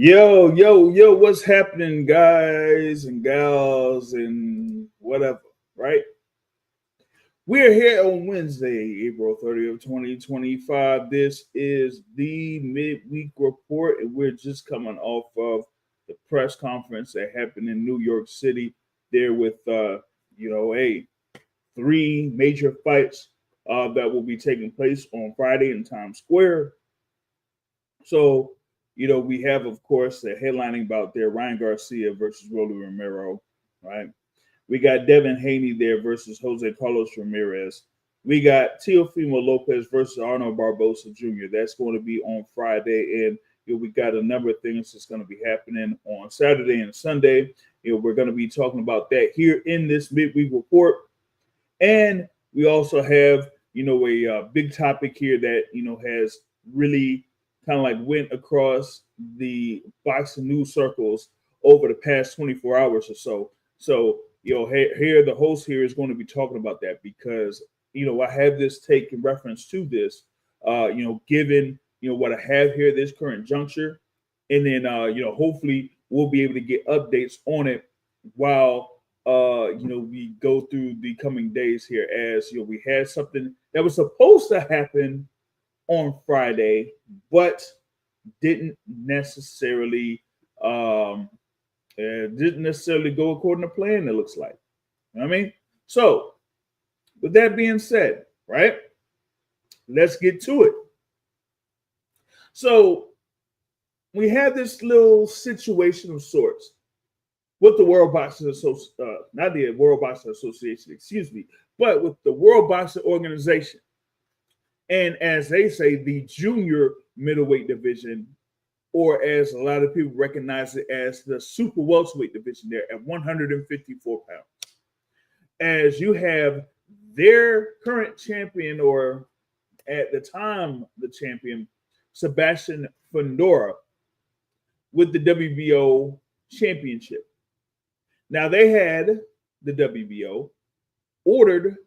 Yo, what's happening, guys and gals and whatever, right? We're here on Wednesday, April 30th, 2025. This is the Midweek Report, and we're just coming off of the press conference that happened in New York City there with, three major fights that will be taking place on Friday in Times Square. So, we have, of course, the headlining bout there, Ryan Garcia versus Rolly Romero, right? We got Devin Haney there versus Jose Carlos Ramirez. We got Teofimo Lopez versus Arnold Barbosa Jr. That's going to be on Friday. And we got a number of things that's going to be happening on Saturday and Sunday. We're going to be talking about that here in this midweek report. And we also have, a big topic here that, has really kind of like went across the boxing news circles over the past 24 hours or so. So, here the host here is going to be talking about that because, I have this take in reference to this, given, what I have here, this current juncture. And then, hopefully we'll be able to get updates on it while, we go through the coming days here as, we had something that was supposed to happen on Friday, but didn't necessarily go according to plan. It looks like, you know what I mean. So, with that being said, right, let's get to it. So, we have this little situation of sorts with the World Boxing Association, not the World Boxing Association, excuse me, but with the World Boxing Organization. And as they say, the junior middleweight division, or as a lot of people recognize it as the super welterweight division there at 154 pounds. As you have their current champion, or at the time the champion, Sebastian Fundora, with the WBO championship. Now they had the WBO ordered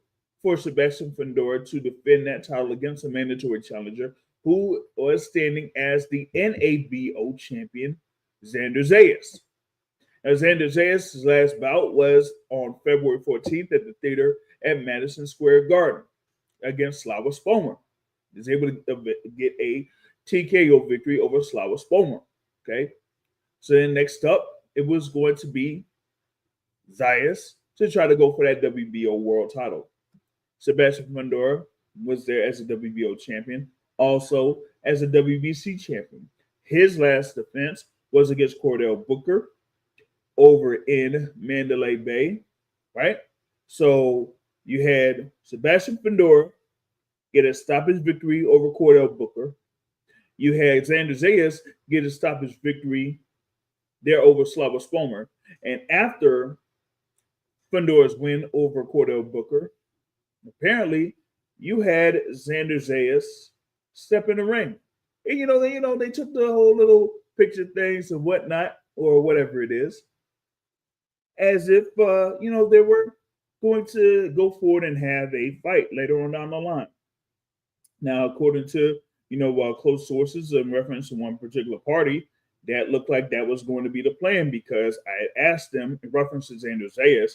for Sebastian Fundora to defend that title against a mandatory challenger who was standing as the NABO champion, Xander Zayas. Now, Xander Zayas' last bout was on February 14th at the theater at Madison Square Garden against Slava Spomer. He was able to get a TKO victory over Slava Spomer. Okay, so then next up, it was going to be Zayas to try to go for that WBO world title. Sebastian Fundora was there as a WBO champion, also as a WBC champion. His last defense was against Cordell Booker over in Mandalay Bay, right? So you had Sebastian Fundora get a stoppage victory over Cordell Booker. You had Xander Zayas get a stoppage victory there over Slava Spomer. And after Fundora's win over Cordell Booker, apparently you had Xander Zayas step in the ring. And they took the whole little picture things and whatnot, or whatever it is, as if they were going to go forward and have a fight later on down the line. Now, according to close sources in reference to one particular party, that looked like that was going to be the plan, because I had asked them in reference to Xander Zayas,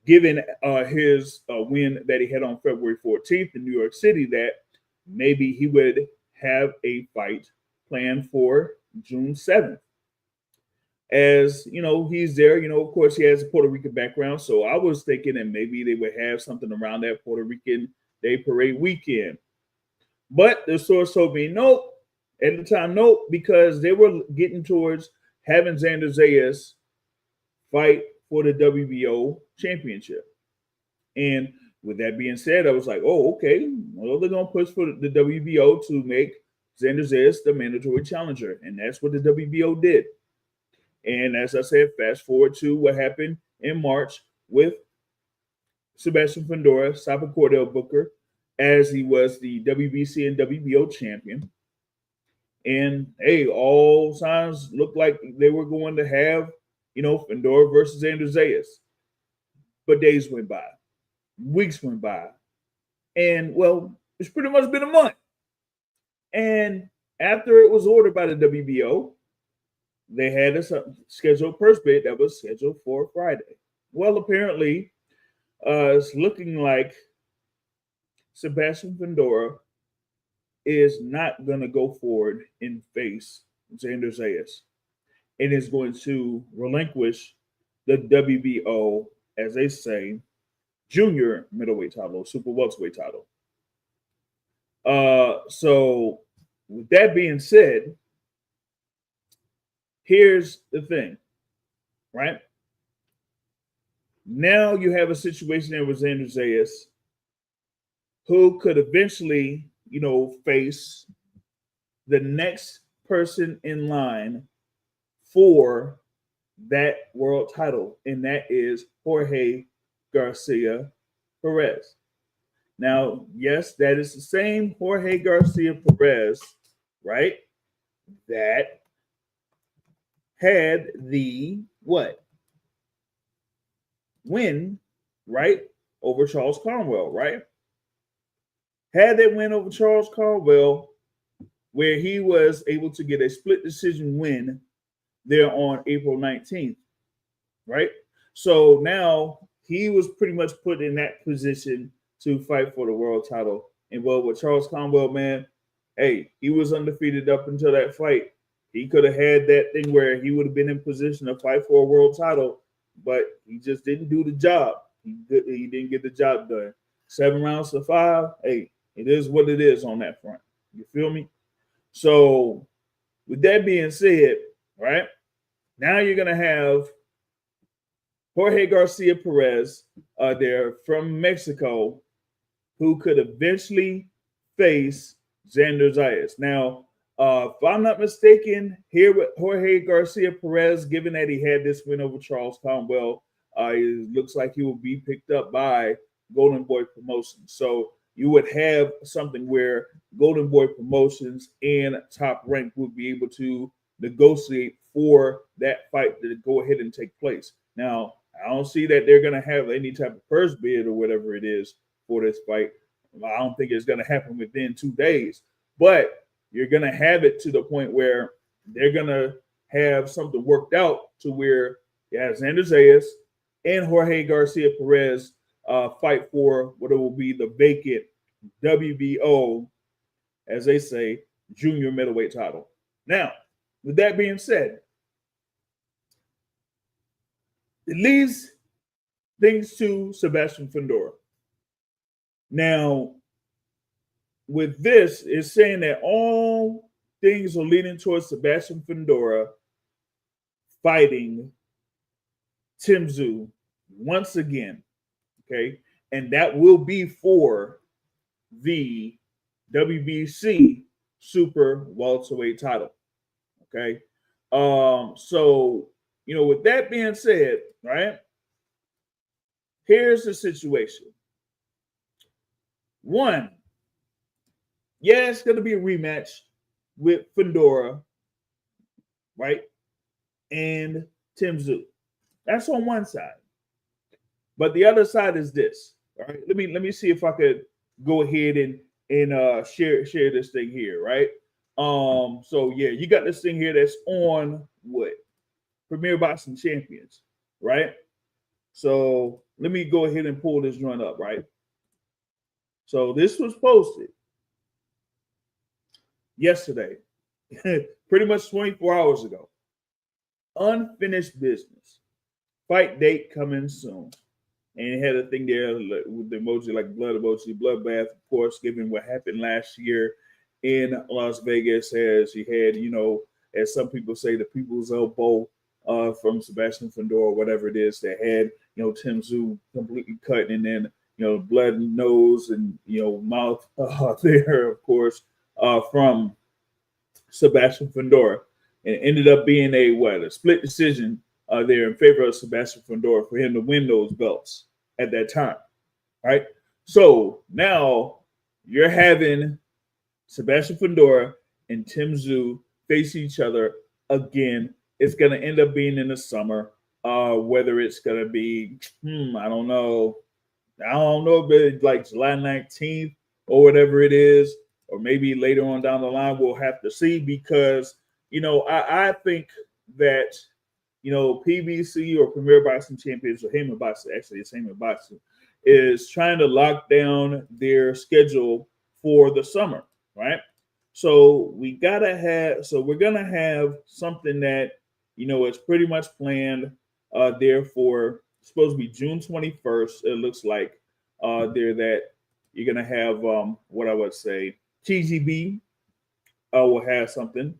given his win that he had on February 14th in New York City, that maybe he would have a fight planned for June 7th. As he's there, of course, he has a Puerto Rican background. So I was thinking that maybe they would have something around that Puerto Rican Day Parade weekend. But the source told me nope. At the time, nope, because they were getting towards having Xander Zayas fight for the WBO championship. And with that being said, I was like, oh, okay. Well, they're going to push for the WBO to make Xander Zayas the mandatory challenger. And that's what the WBO did. And as I said, fast forward to what happened in March with Sebastian Fundora stopping Cordell Booker as he was the WBC and WBO champion. And hey, all signs looked like they were going to have, Fundora versus Xander Zayas. But days went by, weeks went by, and well, it's pretty much been a month. And after it was ordered by the WBO, they had a scheduled purse bid that was scheduled for Friday. Well, apparently, it's looking like Sebastian Fundora is not going to go forward and face Xander Zayas and is going to relinquish the WBO, as they say, junior middleweight title, super welterweight title. So with that being said, here's the thing, right? Now you have a situation there with Xander Zayas, who could eventually, face the next person in line for that world title, and that is Jorge Garcia Perez. Now, yes, that is the same Jorge Garcia Perez, right? That had the win, right, over Charles Conwell, right? Had that win over Charles Conwell, where he was able to get a split decision win there on April 19th, right? So now he was pretty much put in that position to fight for the world title. And well, with Charles Conwell, man, hey, he was undefeated up until that fight. He could have had that thing where he would have been in position to fight for a world title, but he just didn't do the job. He didn't get the job done. 7 rounds to 5. Hey, it is what it is on that front. You feel me? So with that being said, right, now you're going to have Jorge Garcia Perez there from Mexico, who could eventually face Xander Zayas. Now, if I'm not mistaken, here with Jorge Garcia Perez, given that he had this win over Charles Conwell, it looks like he will be picked up by Golden Boy Promotions. So you would have something where Golden Boy Promotions and Top Rank would be able to negotiate for that fight to go ahead and take place. Now, I don't see that they're going to have any type of purse bid or whatever it is for this fight. I don't think it's going to happen within 2 days, but you're going to have it to the point where they're going to have something worked out to where Xander Zayas and Jorge Garcia Perez fight for what it will be the vacant WBO, as they say, junior middleweight title. Now, with that being said, it leaves things to Sebastian Fundora. Now, with this, it's saying that all things are leading towards Sebastian Fundora fighting Tim Tszyu once again, okay? And that will be for the WBC super welterweight title, okay? So, with that being said, right, here's the situation. One, it's going to be a rematch with Fundora, right, and Tim Tszyu. That's on one side. But the other side is this. All right, let me see if I could go ahead and share this thing here, right? So you got this thing here that's on what? Premier Boxing Champions, right? So let me go ahead and pull this joint up, right? So this was posted yesterday, pretty much 24 hours ago. Unfinished business. Fight date coming soon. And it had a thing there with the emoji, like blood emoji, bloodbath, of course, given what happened last year in Las Vegas, as you had, as some people say, the people's elbow from Sebastian Fundora, whatever it is, that had, Tim Tszyu completely cut, and then, blood and nose and, mouth there, of course, from Sebastian Fundora. And it ended up being a split decision there in favor of Sebastian Fundora for him to win those belts at that time, right? So now you're having Sebastian Fundora and Tim Tszyu face each other again. It's going to end up being in the summer. Whether it's going to be, I don't know. I don't know if it's like July 19th or whatever it is, or maybe later on down the line, we'll have to see, because, I think that, PBC or Premier Boxing Champions or Heyman Boxing, actually it's Heyman Boxing, is trying to lock down their schedule for the summer, right? So we're gonna have something that is pretty much planned. Therefore, supposed to be June 21st. It looks like there that you're gonna have what I would say TGB will have something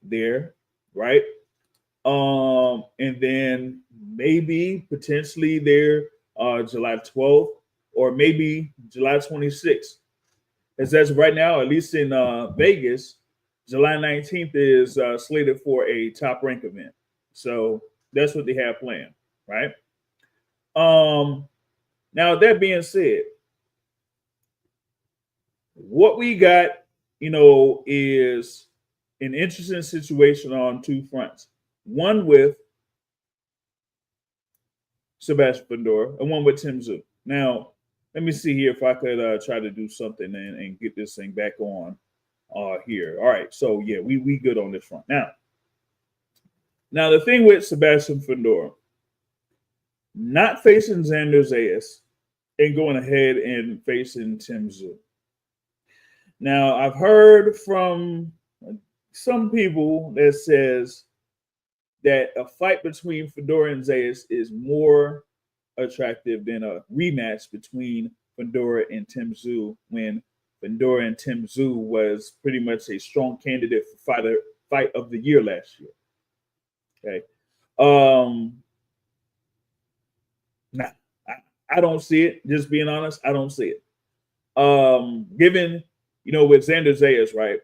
there, right? And then maybe potentially there July 12th or maybe July 26th. As that's right now, at least in Vegas, July 19th is slated for a top rank event. So that's what they have planned, right? Now that being said, what we got, is an interesting situation on two fronts. One with Sebastian Fundora and one with Tim Tszyu. Now, let me see here if I could try to do something and get this thing back on here. All right, so yeah, we good on this front. Now the thing with Sebastian Fundora, not facing Xander Zayas and going ahead and facing Tim Tszyu. Now, I've heard from some people that says that a fight between Fundora and Zayas is more attractive than a rematch between Fundora and Tim Tszyu when Fundora and Tim Tszyu was pretty much a strong candidate for fight of the year last year. Okay. Nah, I don't see it. Just being honest, I don't see it. Given, with Xander Zayas, right?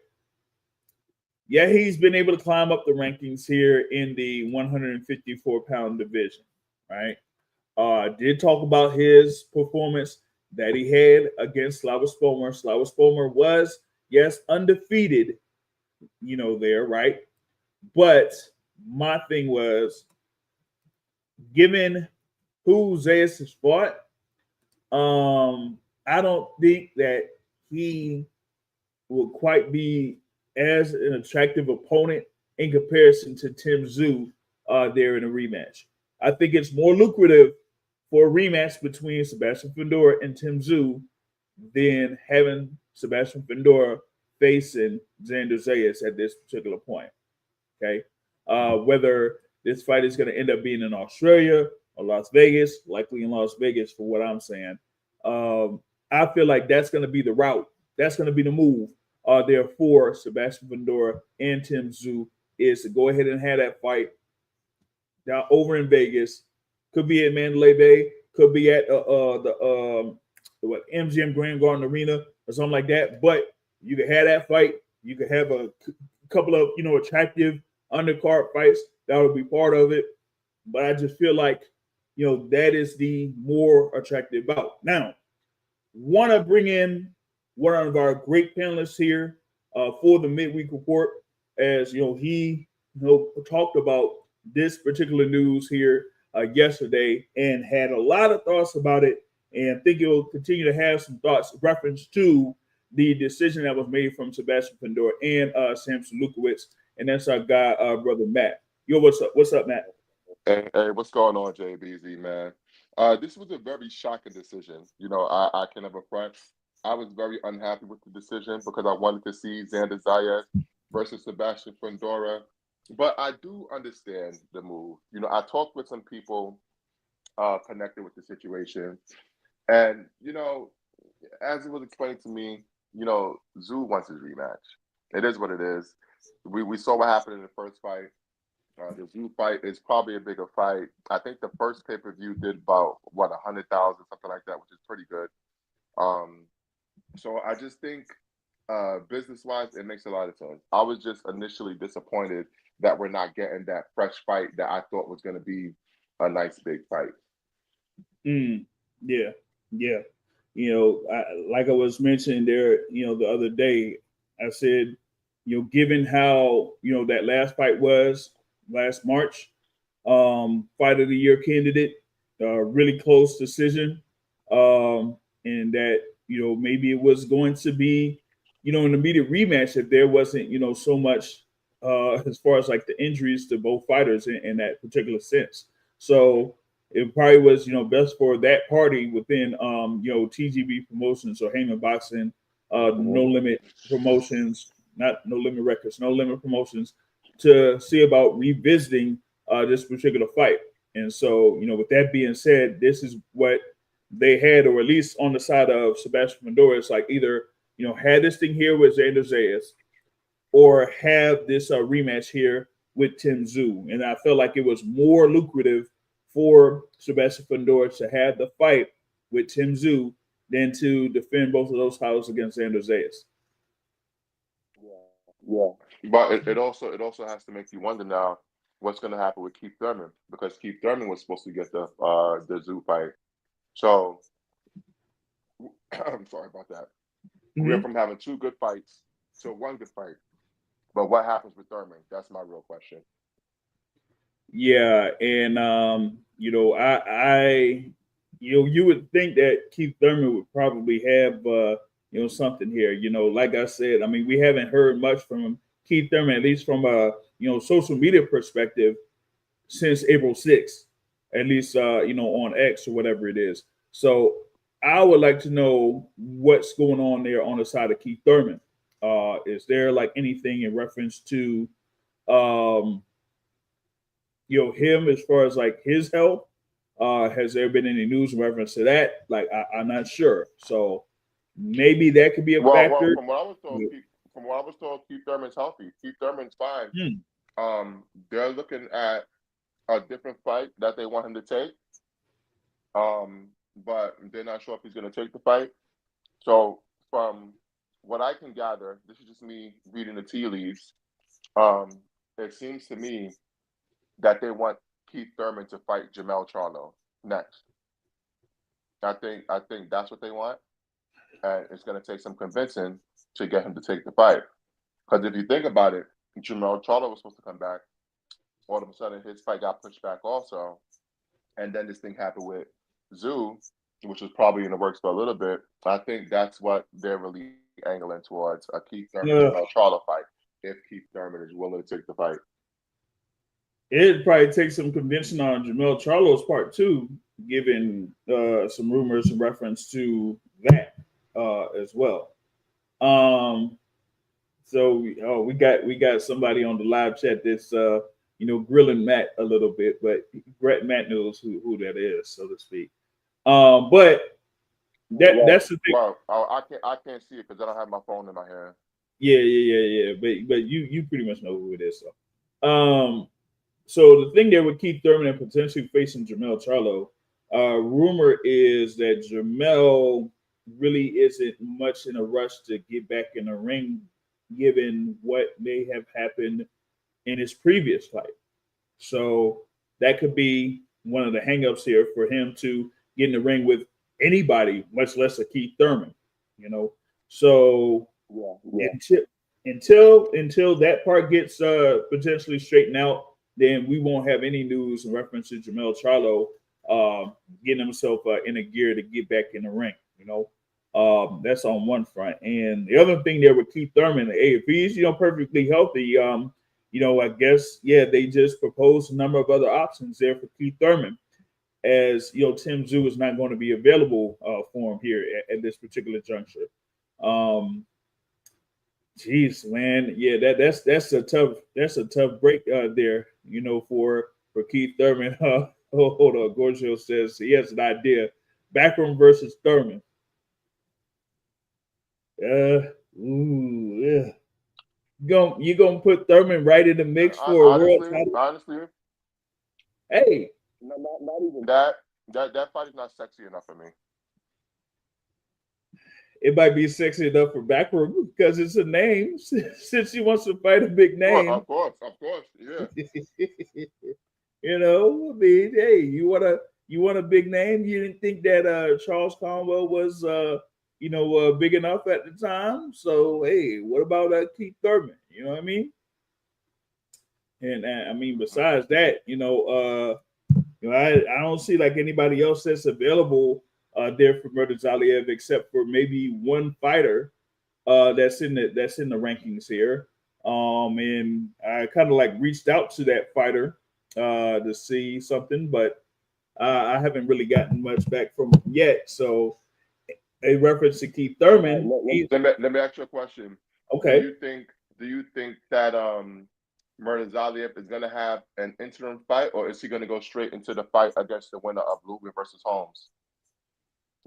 Yeah, he's been able to climb up the rankings here in the 154-pound division, right? Did talk about his performance that he had against Slava Spomer. Slava Spomer was, yes, undefeated, there, right? But my thing was, given who Zayas has fought, I don't think that he will quite be as an attractive opponent in comparison to Tim Tszyu there in a rematch. I think it's more lucrative for a rematch between Sebastian Fundora and Tim Tszyu than having Sebastian Fundora facing Xander Zayas at this particular point. Okay, whether this fight is going to end up being in Australia or Las Vegas, likely in Las Vegas for what I'm saying. I feel like that's going to be the route. That's going to be the move. Therefore, Sebastian Fundora and Tim Tszyu is to go ahead and have that fight down over in Vegas. Could be at Mandalay Bay. Could be at the MGM Grand Garden Arena or something like that. But you could have that fight. You could have a couple of attractive undercard fights that would be part of it. But I just feel like that is the more attractive bout. Now, want to bring in one of our great panelists here for the Midweek Report, as he talked about this particular news here yesterday and had a lot of thoughts about it, and I think he'll continue to have some thoughts reference to the decision that was made from Sebastian Fundora and Samson Lukowicz, and that's our guy, brother Matt. Yo, what's up? What's up, Matt? Hey, what's going on, JBZ, man? This was a very shocking decision. I can never front. I was very unhappy with the decision because I wanted to see Xander Zayas versus Sebastian Fundora. But I do understand the move. I talked with some people connected with the situation. And, as it was explained to me, Tszyu wants his rematch. It is what it is. We saw what happened in the first fight. The Tszyu fight is probably a bigger fight. I think the first pay-per-view did about, 100,000, something like that, which is pretty good. So I just think business-wise, it makes a lot of sense. I was just initially disappointed that we're not getting that fresh fight that I thought was going to be a nice big fight. Yeah. Like I was mentioning there, the other day, I said, given how, that last fight was last March, fight of the year candidate, really close decision, and that, maybe it was going to be, an immediate rematch if there wasn't, so much as far as like the injuries to both fighters in that particular sense. So it probably was, best for that party within, TGB Promotions or Heyman Boxing, No Limit Promotions, not No Limit Records, No Limit Promotions, to see about revisiting this particular fight. And so, with that being said, this is what they had, or at least on the side of Sebastian Fundora, it's like either, had this thing here with Xander Zayas, or have this rematch here with Tim Tszyu. And I felt like it was more lucrative for Sebastian Fundora to have the fight with Tim Tszyu than to defend both of those titles against Xander Zayas. Yeah. But it also has to make you wonder now what's going to happen with Keith Thurman, because Keith Thurman was supposed to get the Tszyu fight. So I'm sorry about that. We went from having 2 good fights to 1 good fight. But what happens with Thurman? That's my real question. Yeah, and you would think that Keith Thurman would probably have something here. Like I said, I mean, we haven't heard much from Keith Thurman, at least from a social media perspective, since April 6th, at least on X or whatever it is. So I would like to know what's going on there on the side of Keith Thurman. Is there like anything in reference to him as far as like his health? Has there been any news in reference to that? Like I'm not sure. So maybe that could be a factor. From what I was told, Keith Thurman's healthy. Keith Thurman's fine. They're looking at a different fight that they want him to take. But they're not sure if he's going to take the fight. So from what I can gather, this is just me reading the tea leaves. It seems to me that they want Keith Thurman to fight Jermell Charlo next. I think that's what they want, and it's going to take some convincing to get him to take the fight. Because if you think about it, Jermell Charlo was supposed to come back. All of a sudden, his fight got pushed back also, and then this thing happened with Tszyu, which was probably in the works for a little bit. I think that's what they're really angling towards, a Keith Thurman Jermell Charlo fight, if Keith Thurman is willing to take the fight. It'd probably take some convincing on Jermell Charlo's part too, given some rumors in reference to that as well. So we got somebody on the live chat that's grilling Matt a little bit, but Matt knows who that is, so to speak. But that's the thing. Well, I can't see it because I don't have my phone in my hand. Yeah. But you pretty much know who it is. So the thing there with Keith Thurman and potentially facing Jermell Charlo, rumor is that Jermell really isn't much in a rush to get back in the ring, given what may have happened in his previous fight. So that could be one of the hangups here for him to get in the ring with anybody, much less a Keith Thurman. So until that part gets potentially straightened out, then we won't have any news in reference to Jermell Charlo getting himself in a gear to get back in the ring. That's on one front. And the other thing there with Keith Thurman, if he's perfectly healthy, I guess they just proposed a number of other options there for Keith Thurman, as Tim Tszyu is not going to be available for him here at this particular juncture. Jeez, man, that's a tough break there, for Keith Thurman. Hold on, Gorgio says he has an idea: Backroom versus Thurman. Yeah. You gonna put Thurman right in the mix for a world title? Honestly, hey, not even that. That fight is not sexy enough for me. It might be sexy enough for Backroom because it's a name. Since he wants to fight a big name, of course, yeah. I mean, hey, you want a big name? You didn't think that Charles Conwell was big enough at the time. So hey, what about Keith Thurman? You know what I mean? And I mean, besides that, I don't see like anybody else that's available there for Murtazaliev, except for maybe one fighter that's in the rankings here. And I kind of like reached out to that fighter to see something, but I haven't really gotten much back from him yet. So, a reference to Keith Thurman, he's Let me ask you a question. Do okay. you think that Murtazaliev is gonna have an interim fight, or is he gonna go straight into the fight against the winner of Lubin versus Holmes?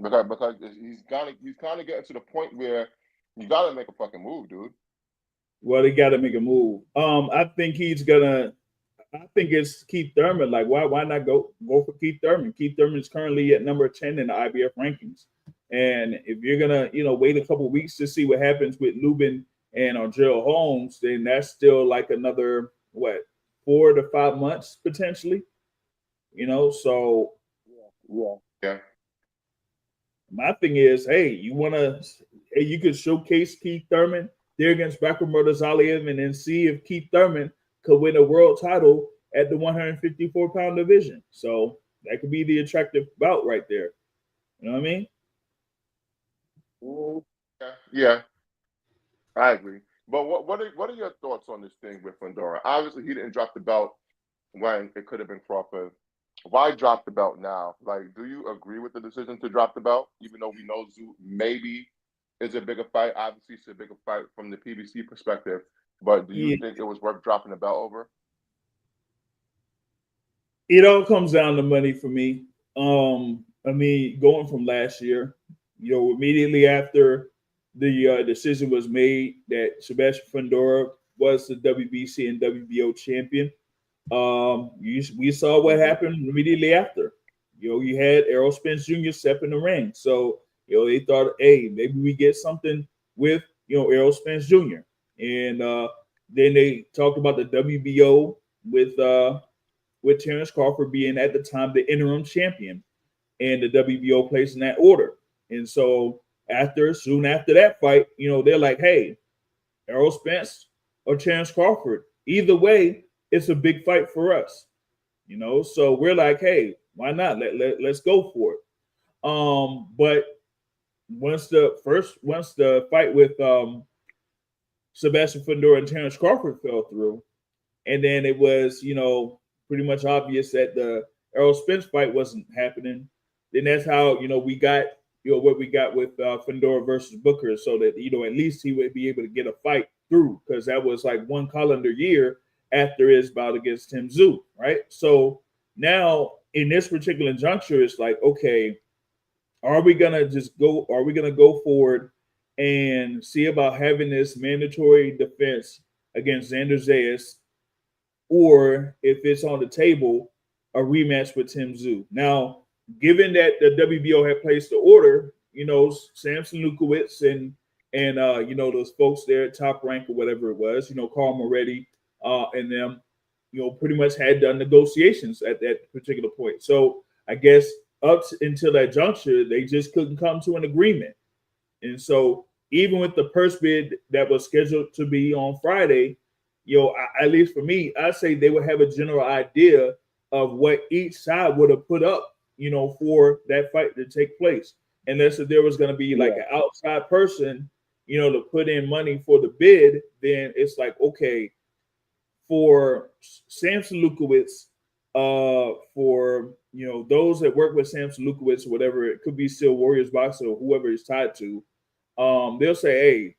Because he's kind of getting to the point where you gotta make a fucking move, dude. Well, they got to make a move. I think he's gonna. I think it's Keith Thurman. Like, why not go for Keith Thurman? Keith Thurman is currently at number 10 in the IBF rankings. And if you're gonna, wait a couple weeks to see what happens with Lubin and Gerald Holmes, then that's still like another 4 to 5 months potentially. So Yeah. my thing is, hey, you could showcase Keith Thurman there against Bakr Murtazaliev and then see if Keith Thurman could win a world title at the 154-pound division. So that could be the attractive bout right there. You know what I mean? Yeah, I agree. But what are your thoughts on this thing with Fundora? Obviously, he didn't drop the belt when it could have been Crawford. Why drop the belt now? Like, do you agree with the decision to drop the belt, even though we know Zoo maybe is a bigger fight? Obviously, it's a bigger fight from the PBC perspective. But do you Yeah. think it was worth dropping the belt over? It all comes down to money for me. I mean, going from last year, immediately after the decision was made that Sebastian Fundora was the WBC and WBO champion, we saw what happened immediately after. You had Errol Spence Jr. step in the ring, so they thought, hey, maybe we get something with Errol Spence Jr. And then they talked about the WBO with Terrence Crawford being at the time the interim champion, and the WBO placed in that order. And so soon after that fight, they're like, hey, Errol Spence or Terrence Crawford. Either way, it's a big fight for us. So we're like, hey, why not? Let's go for it. But once the fight with Sebastian Fundora and Terrence Crawford fell through, and then it was, pretty much obvious that the Errol Spence fight wasn't happening. Then that's how, we got, what we got with Fundora versus Booker, so that, at least he would be able to get a fight through, because that was like one calendar year after his bout against Tim Tszyu, right? So now in this particular juncture, it's like, okay, are we gonna go forward and see about having this mandatory defense against Xander Zayas, or if it's on the table, a rematch with Tim Tszyu? Now, given that the WBO had placed the order, Samson Lukowitz and those folks there at Top Rank or whatever it was, Carl Moretti and them, pretty much had done negotiations at that particular point. So I guess until that juncture, they just couldn't come to an agreement. And so even with the purse bid that was scheduled to be on Friday, at least for me, I say they would have a general idea of what each side would have put up, for that fight to take place. Unless if there was going to be like an outside person, to put in money for the bid, then it's like, okay, for Samson Lukowitz, for those that work with Samson Lukowitz, whatever, it could be still Warriors Boxer or whoever he's tied to, they'll say, hey,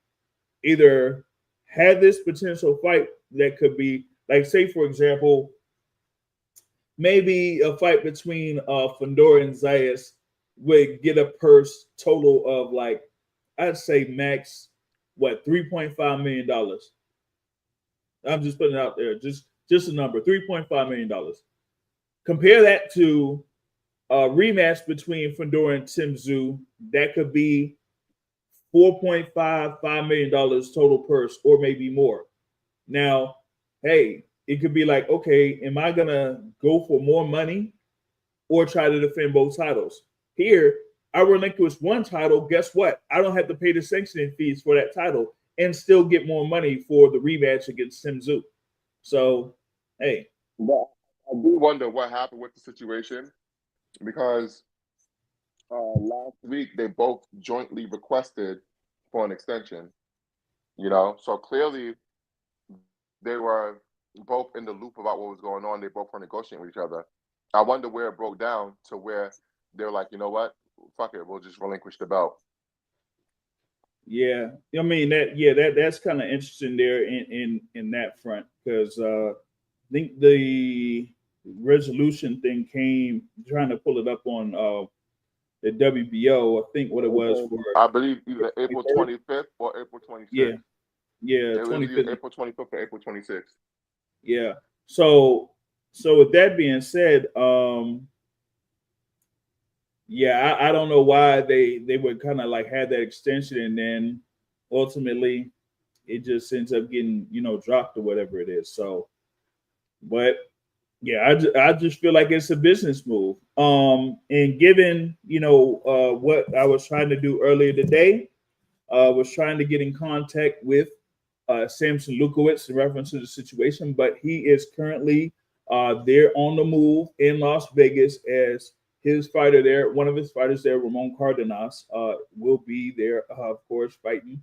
either had this potential fight that could be like, say for example, maybe a fight between Fundora and Zayas would get a purse total of like, I'd say max $3.5 million. I'm just putting it out there, just a number, $3.5 million. Compare that to a rematch between Fundora and Tim Tszyu, that could be $4.5 million total purse, or maybe more. Now, hey, it could be like, okay, am I gonna go for more money or try to defend both titles? Here, I relinquish one title. Guess what? I don't have to pay the sanctioning fees for that title and still get more money for the rematch against Tim Tszyu. So, hey. But I do wonder what happened with the situation, because last week they both jointly requested for an extension. So clearly they were both in the loop about what was going on. They both were negotiating with each other. I wonder where it broke down to where they're like, you know what, fuck it, we'll just relinquish the belt. Yeah, I mean that's kind of interesting there in that front because I think the resolution thing came trying to pull it up on the WBO. I think what it was for I believe either April 23rd. 25th or April 26th. Yeah, yeah, It was 25th. either April 25th or April 26th. Yeah. So with that being said, yeah, I don't know why they would kind of like have that extension and then ultimately it just ends up getting dropped or whatever it is. So, but yeah, I just feel like it's a business move. And given what I was trying to do earlier today, was trying to get in contact with Samson Lukowitz in reference to the situation, but he is currently there on the move in Las Vegas as his fighter there. One of his fighters there, Ramon Cardenas, will be there, of course, fighting.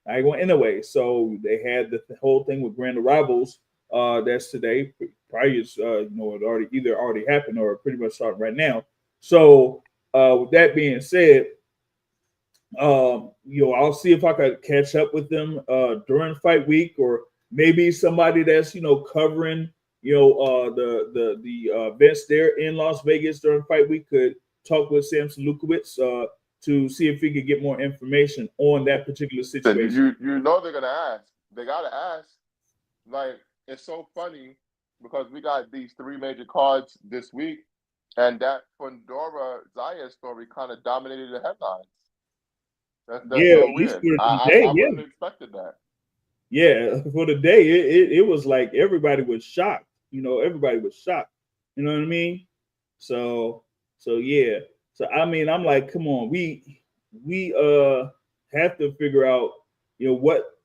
I went anyway. So they had the whole thing with Grand Arrivals. That's today. Probably is it already happened or pretty much starting right now. So with that being said, I'll see if I could catch up with them during fight week, or maybe somebody that's covering the events there in Las Vegas during fight week could talk with Samson Lukowitz to see if he could get more information on that particular situation. You know they're gonna ask. They gotta ask. Like, it's so funny because we got these three major cards this week, and that Fundora Zaya story kind of dominated the headlines. That's so weird. I wouldn't have expected that. Yeah, for the day, it was like everybody was shocked. Everybody was shocked. You know what I mean? So yeah. So I mean, I'm like, come on, we have to figure out what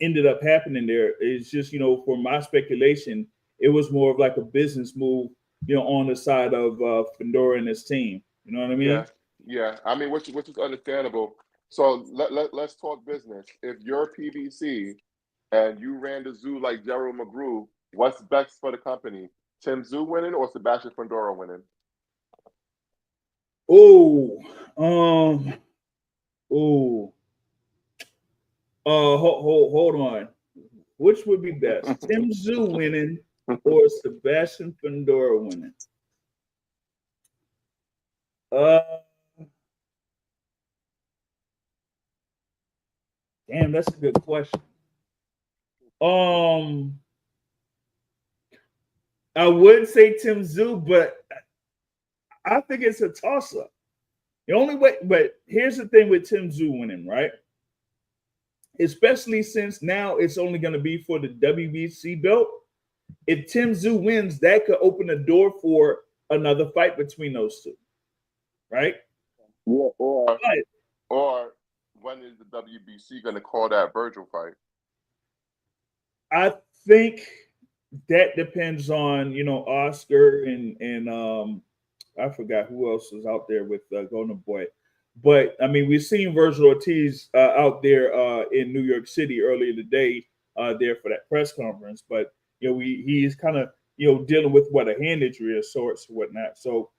ended up happening there. It's just for my speculation, it was more of like a business move, on the side of Fundora and his team. You know what I mean? Yeah. I mean, which is understandable. So let's talk business. If you're PBC and you ran the zoo like Gerald McGrew, what's best for the company? Tim Zoo winning or Sebastian Fundora winning? Hold on. Which would be best, Tim Zoo winning or Sebastian Fundora winning? Damn, that's a good question. I would say Tim Zoo, but I think it's a toss-up. The only way, but here's the thing with Tim Zoo winning, right? Especially since now it's only going to be for the WBC belt. If Tim Zoo wins, that could open the door for another fight between those two, right? Yeah, or when is the WBC going to call that Virgil fight? I think that depends on Oscar and I forgot who else is out there with Golden Boy, but I mean we've seen Virgil Ortiz out there in New York City earlier today there for that press conference, but he's kind of dealing with what a hand injury of sorts or whatnot. So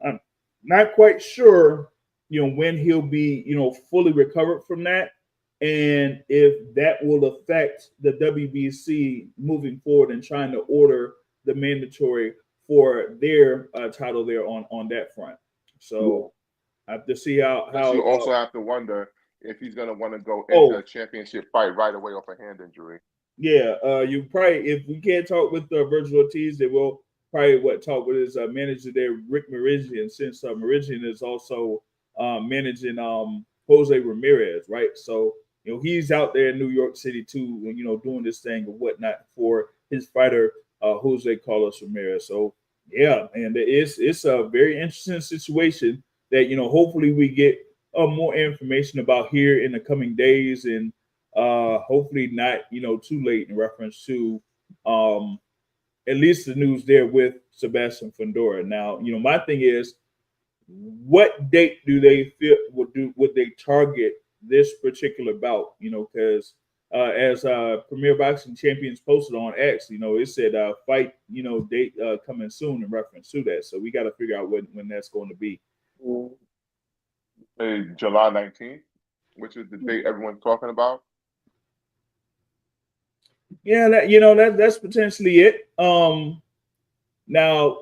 I'm not quite sure when he'll be fully recovered from that, and if that will affect the WBC moving forward and trying to order the mandatory for their title there on that front. So I have to see how you also have to wonder if he's going to want to go into a championship fight right away off a hand injury. Yeah, you probably, if we can't talk with Virgil Ortiz, they will probably talk with his manager there, Rick Meridian, since Meridian is also managing Jose Ramirez, right? So he's out there in New York City too, doing this thing and whatnot for his fighter Jose Carlos Ramirez. So yeah, man, it's a very interesting situation that hopefully we get more information about here in the coming days, and hopefully not too late in reference to at least the news there with Sebastian Fundora. Now my thing is, what date do they feel would they target this particular bout? Because as Premier Boxing Champions posted on X, it said fight, date coming soon in reference to that. So we got to figure out when that's going to be. July 19th, which is the date everyone's talking about. Yeah, that's potentially it. Now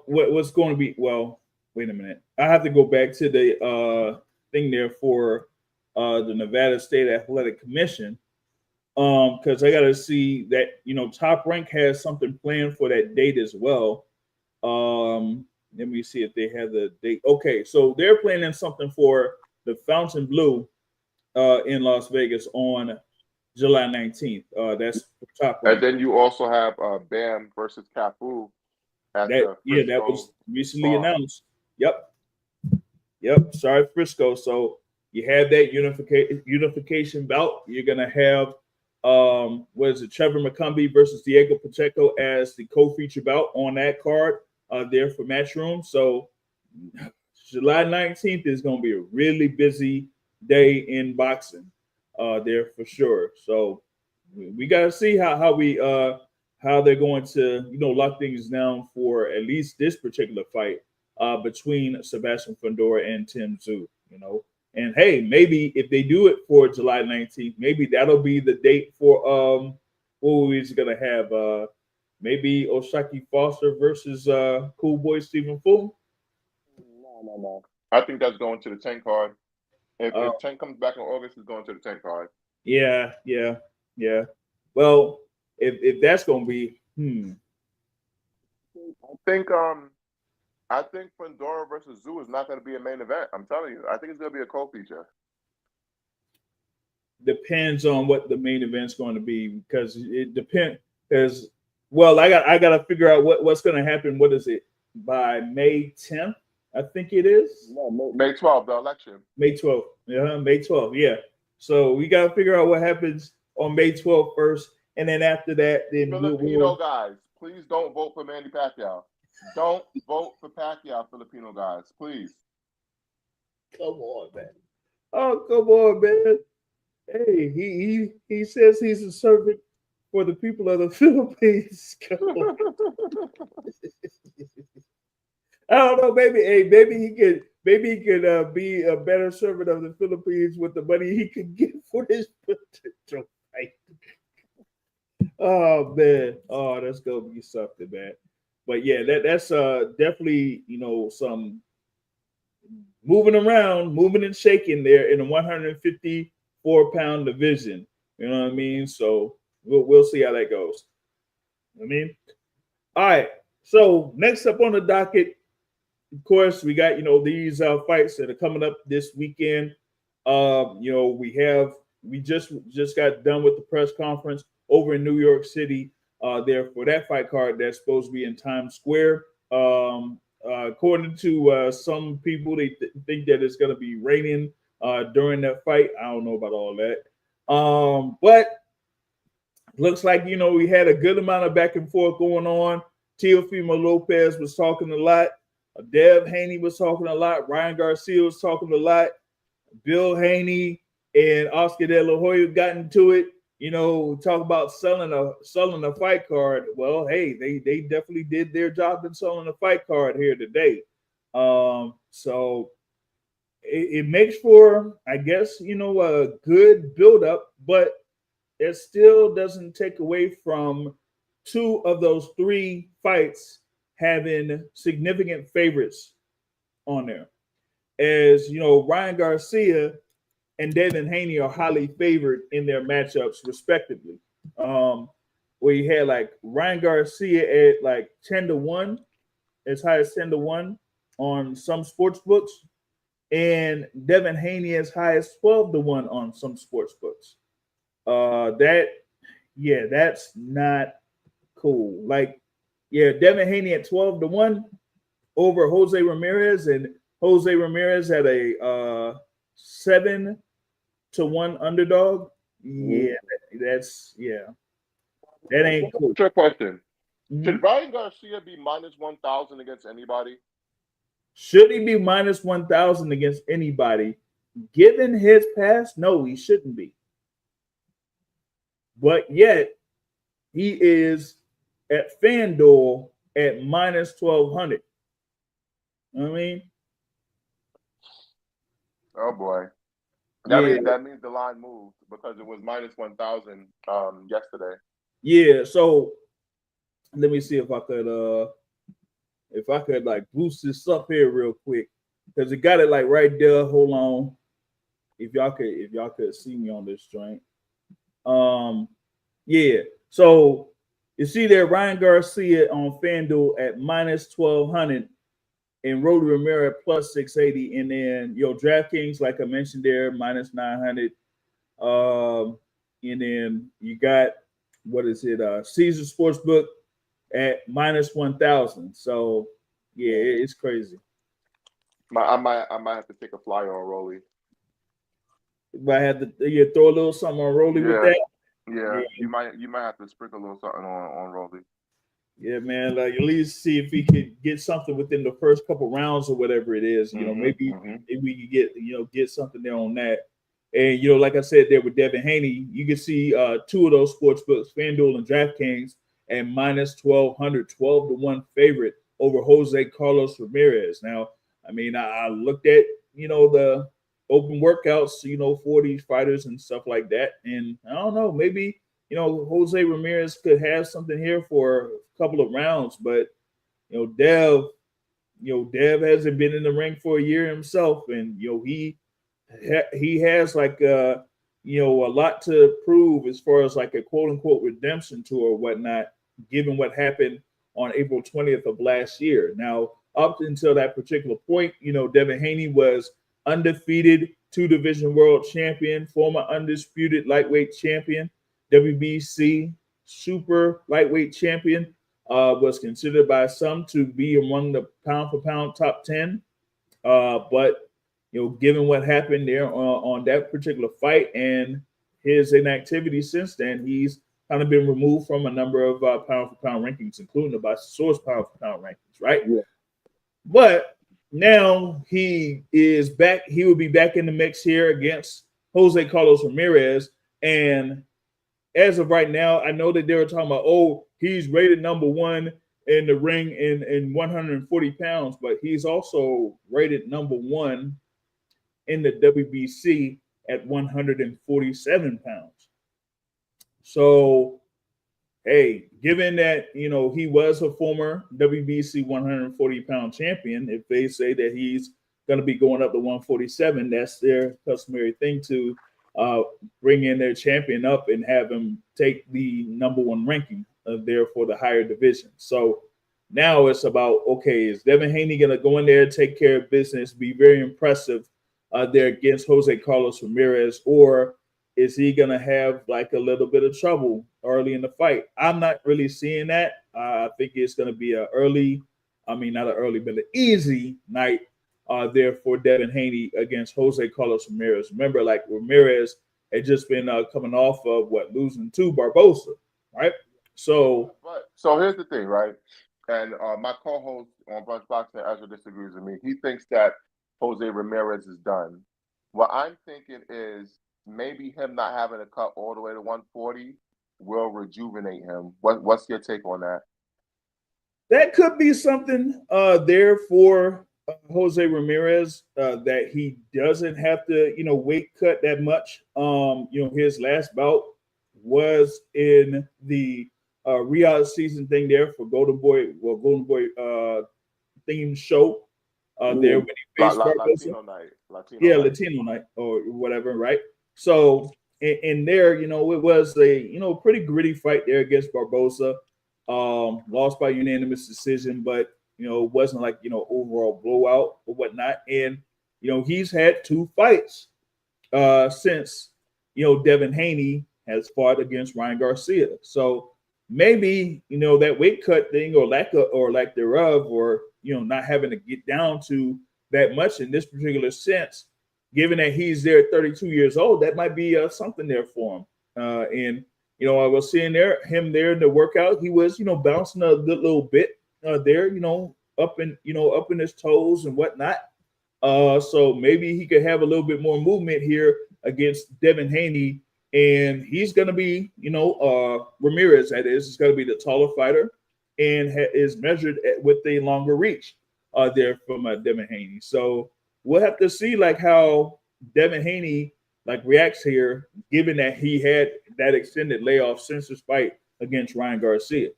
what's going to be? Well, wait a minute. I have to go back to the thing there for the Nevada State Athletic Commission. Because I got to see that Top Rank has something planned for that date as well. Let me see if they have the date. Okay, so they're planning something for the Fountain Blue in Las Vegas on July 19th. That's Top Rank. And then you also have Bam versus Cafu at the Frisco that was recently announced. Yep. Sorry, Frisco. So you have that unification bout. You're gonna have Trevor McCumbee versus Diego Pacheco as the co-feature bout on that card there for Matchroom. So July 19th is going to be a really busy day in boxing there for sure. So we got to see how they're going to lock things down for at least this particular fight between Sebastian Fundora and Tim Tszyu. And hey, maybe if they do it for July 19th, maybe that'll be the date for what we're gonna have. Maybe Oshaki Foster versus Cool Boy Stephen Fulton. No. I think that's going to the 10 card. If 10 comes back in August, it's going to the 10 card. Yeah. Well, if that's gonna be, I think Fundora versus Tszyu is not going to be a main event. I'm telling you. I think it's going to be a co-feature. Depends on what the main event's going to be, because it depends. Because I got to figure out what's going to happen. What is it by May 10th? I think it is. No, May 12th, the election. May 12th. Yeah, May 12th. Yeah. So we got to figure out what happens on May 12th first, and then after that, then Filipino guys, please don't vote for Manny Pacquiao. Don't vote for Pacquiao, Filipino guys, please. Come on, man. Oh, come on, man. Hey, he says he's a servant for the people of the Philippines. I don't know. Maybe he could be a better servant of the Philippines with the money he could get for this potential fight. Oh man, that's gonna be something, man. But yeah, that's definitely some moving around, moving and shaking there in the 154-pound division. You know what I mean? So we'll see how that goes. I mean, all right. So next up on the docket, of course, we got these fights that are coming up this weekend. We just got done with the press conference over in New York City. There for that fight card that's supposed to be in Times Square. According to some people, they think that it's going to be raining during that fight. I don't know about all that. But looks like, we had a good amount of back and forth going on. Teofimo Lopez was talking a lot. Dev Haney was talking a lot. Ryan Garcia was talking a lot. Bill Haney and Oscar De La Hoya got into it. Talk about selling a fight card. Well, hey, they definitely did their job in selling a fight card here today. So it makes for, I guess, a good buildup, but it still doesn't take away from two of those three fights having significant favorites on there. As Ryan Garcia and Devin Haney are highly favored in their matchups, respectively. Where you had like Ryan Garcia at like 10-1, as high as 10-1 on some sports books, and Devin Haney as high as 12-1 on some sports books. That's not cool. Like, Devin Haney at 12-1 over Jose Ramirez, and Jose Ramirez at a 7-1 underdog. Yeah, that ain't cool. Trick question. Should Ryan Garcia be minus 1,000 against anybody? Should he be minus 1,000 against anybody? Given his past, no, he shouldn't be. but yet he is at FanDuel at minus 1,200. You know what I mean? Oh boy. Yeah. That means the line moved because it was minus 1,000 yesterday. Yeah. So let me see if I could like boost this up here real quick. Because it got it like right there. Hold on. If y'all could see me on this joint. Yeah. So you see there Ryan Garcia on FanDuel at minus 1,200 and Rolly Romero at plus 680. And then DraftKings, like I mentioned there, minus 900. And then you got what is it? Caesar Sportsbook at minus 1,000. So yeah, it's crazy. I might have to take a flyer on Rolly. If I had to throw a little something on Rolly with that. Yeah, you might have to sprinkle a little something on Rolly. Yeah, man. Like at least see if he could get something within the first couple rounds or whatever it is. Maybe if we could get something there on that. And like I said there with Devin Haney, you can see two of those sports books, FanDuel and DraftKings, and minus 1,200, 12-1 favorite over Jose Carlos Ramirez. Now, I mean, I looked at the open workouts, for these fighters and stuff like that, and I don't know, maybe Jose Ramirez could have something here for a couple of rounds, but Dev hasn't been in the ring for a year himself, and he has like a lot to prove as far as like a quote unquote redemption tour or whatnot, given what happened on April 20th of last year. Now, up until that particular point, Devin Haney was undefeated, 2-division world champion, former undisputed lightweight champion, WBC super lightweight champion, was considered by some to be among the pound for pound top 10. But given what happened there on that particular fight and his inactivity since then, he's kind of been removed from a number of pound for pound rankings, including the Source pound for pound rankings, right? Yeah. But now he is back. He will be back in the mix here against Jose Carlos Ramirez. And as of right now, I know that they were talking about, he's rated number one in the ring in 140 pounds, but he's also rated number one in the WBC at 147 pounds. So, hey, given that, he was a former WBC 140 pound champion, if they say that he's going to be going up to 147, that's their customary thing to bring in their champion up and have him take the number one ranking there for the higher division. So now it's about, okay, is Devin Haney going to go in there, take care of business, be very impressive there against Jose Carlos Ramirez, or is he going to have like a little bit of trouble early in the fight? I'm not really seeing that. I think it's going to be not an early, but an easy night there for Devin Haney against Jose Carlos Ramirez. Remember, like Ramirez had just been coming off of losing to Barbosa, right? So here's the thing, right? And my co-host on Brunch Boxing, Ezra, disagrees with me. He thinks that Jose Ramirez is done. What I'm thinking is maybe him not having to cut all the way to 140 will rejuvenate him. What's your take on that? That could be something there for Jose Ramirez, that he doesn't have to, weight cut that much. His last bout was in the Riyadh season thing there for Golden Boy themed show there when he faced Latino night. Latino night or whatever, right? So in there, it was a pretty gritty fight there against Barbosa. Lost by unanimous decision, but it wasn't like overall blowout or whatnot. And he's had 2 fights since Devin Haney has fought against Ryan Garcia. So maybe that weight cut thing or lack thereof, or not having to get down to that much in this particular sense, given that he's there at 32 years old, that might be something there for him. And I was seeing him there in the workout. He was bouncing a good little bit there, up in his toes and whatnot. So maybe he could have a little bit more movement here against Devin Haney and he's going to be, Ramirez, that is going to be the taller fighter and is measured with a longer reach there from Devin Haney. So we'll have to see like how Devin Haney like reacts here, given that he had that extended layoff since his fight against Ryan Garcia.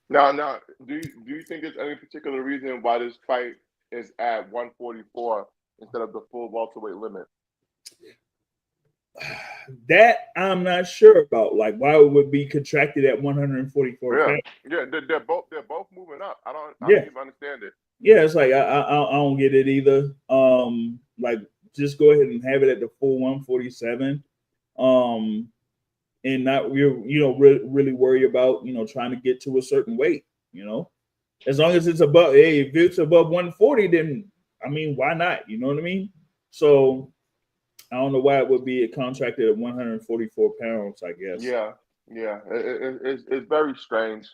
Now, do you think there's any particular reason why this fight is at 144 instead of the full welterweight limit? That I'm not sure about. Like why it would be contracted at 144 pounds. Yeah, they're both moving up. I don't even understand it. Yeah, it's like I don't get it either. Like just go ahead and have it at the full 147. And not really worry about trying to get to a certain weight. As long as it's above, if it's above 140, then I mean, why not? You know what I mean? So I don't know why it would be contracted at 144 pounds, I guess. Yeah. It's very strange.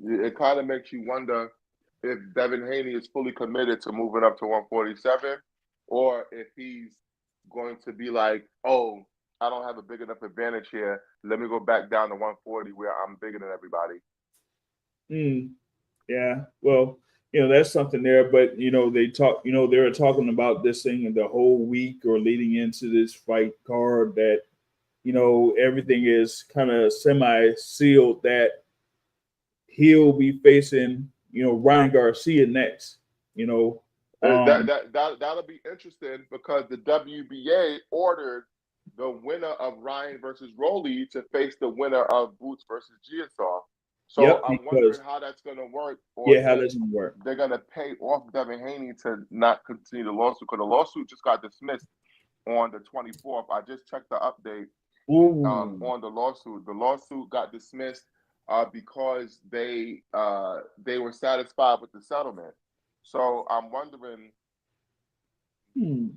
It kind of makes you wonder if Devin Haney is fully committed to moving up to 147, or if he's going to be like, oh, I don't have a big enough advantage here. Let me go back down to 140 where I'm bigger than everybody. Yeah. Well, that's something there. But they were talking about this thing in the whole week or leading into this fight card that everything is kind of semi-sealed that he'll be facing Ryan Garcia next. That'll be interesting because the WBA ordered the winner of Ryan versus Rolly to face the winner of Boots versus Giasaw. So I'm wondering how that's going to work. Or how that's going to work. They're going to pay off Devin Haney to not continue the lawsuit because the lawsuit just got dismissed on the 24th. I just checked the update on the lawsuit. The lawsuit got dismissed because they were satisfied with the settlement. So I'm wondering if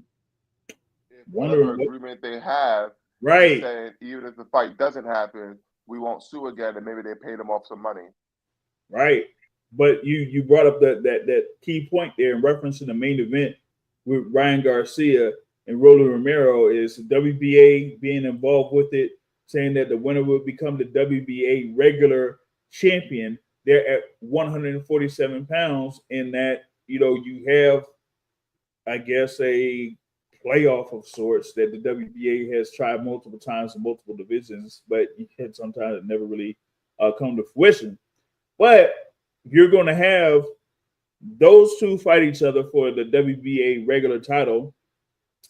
whatever agreement they have, right? Saying even if the fight doesn't happen, we won't sue again, and maybe they paid them off some money. Right. But you brought up that key point there in reference to the main event with Ryan Garcia and Rolly Romero is the WBA being involved with it, saying that the winner will become the WBA regular champion. They're at 147 pounds, and that you have, I guess, a playoff of sorts that the WBA has tried multiple times in multiple divisions, but sometimes it never really come to fruition. But you're going to have those two fight each other for the WBA regular title.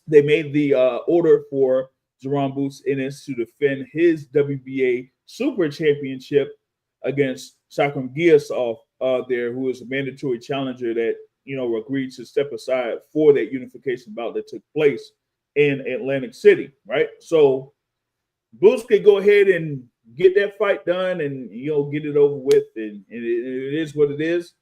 They made the order for Jerome Boots Ennis to defend his WBA Super Championship against Sakram Giasov there, who is a mandatory challenger that agreed to step aside for that unification bout that took place in Atlantic City, right? So Boots could go ahead and get that fight done and get it over with, and it is what it is.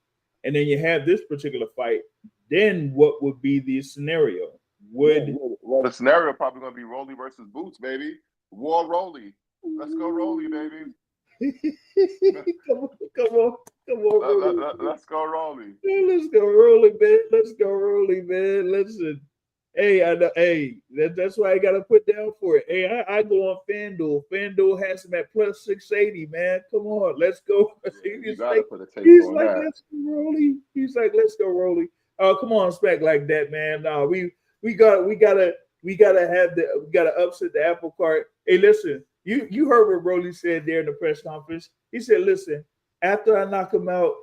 And then you have this particular fight. Then what would be the scenario? The scenario probably going to be Rolly versus Boots, baby. War Rolly. Let's go Rolly, baby. Come on, Rolly. Let's go Rolly. Yeah, let's go Rolly, man. Listen. Hey, I know. Hey, that's why I gotta put down for it. Hey, I go on FanDuel. FanDuel has him at plus 680, man. Come on, let's go. He's like, let's go Rolly. He's like, let's go Rolly. Oh, come on, Spec like that, man. No, we gotta upset the apple cart. Hey, listen, you heard what Rolly said there in the press conference. He said, listen, after I knock him out,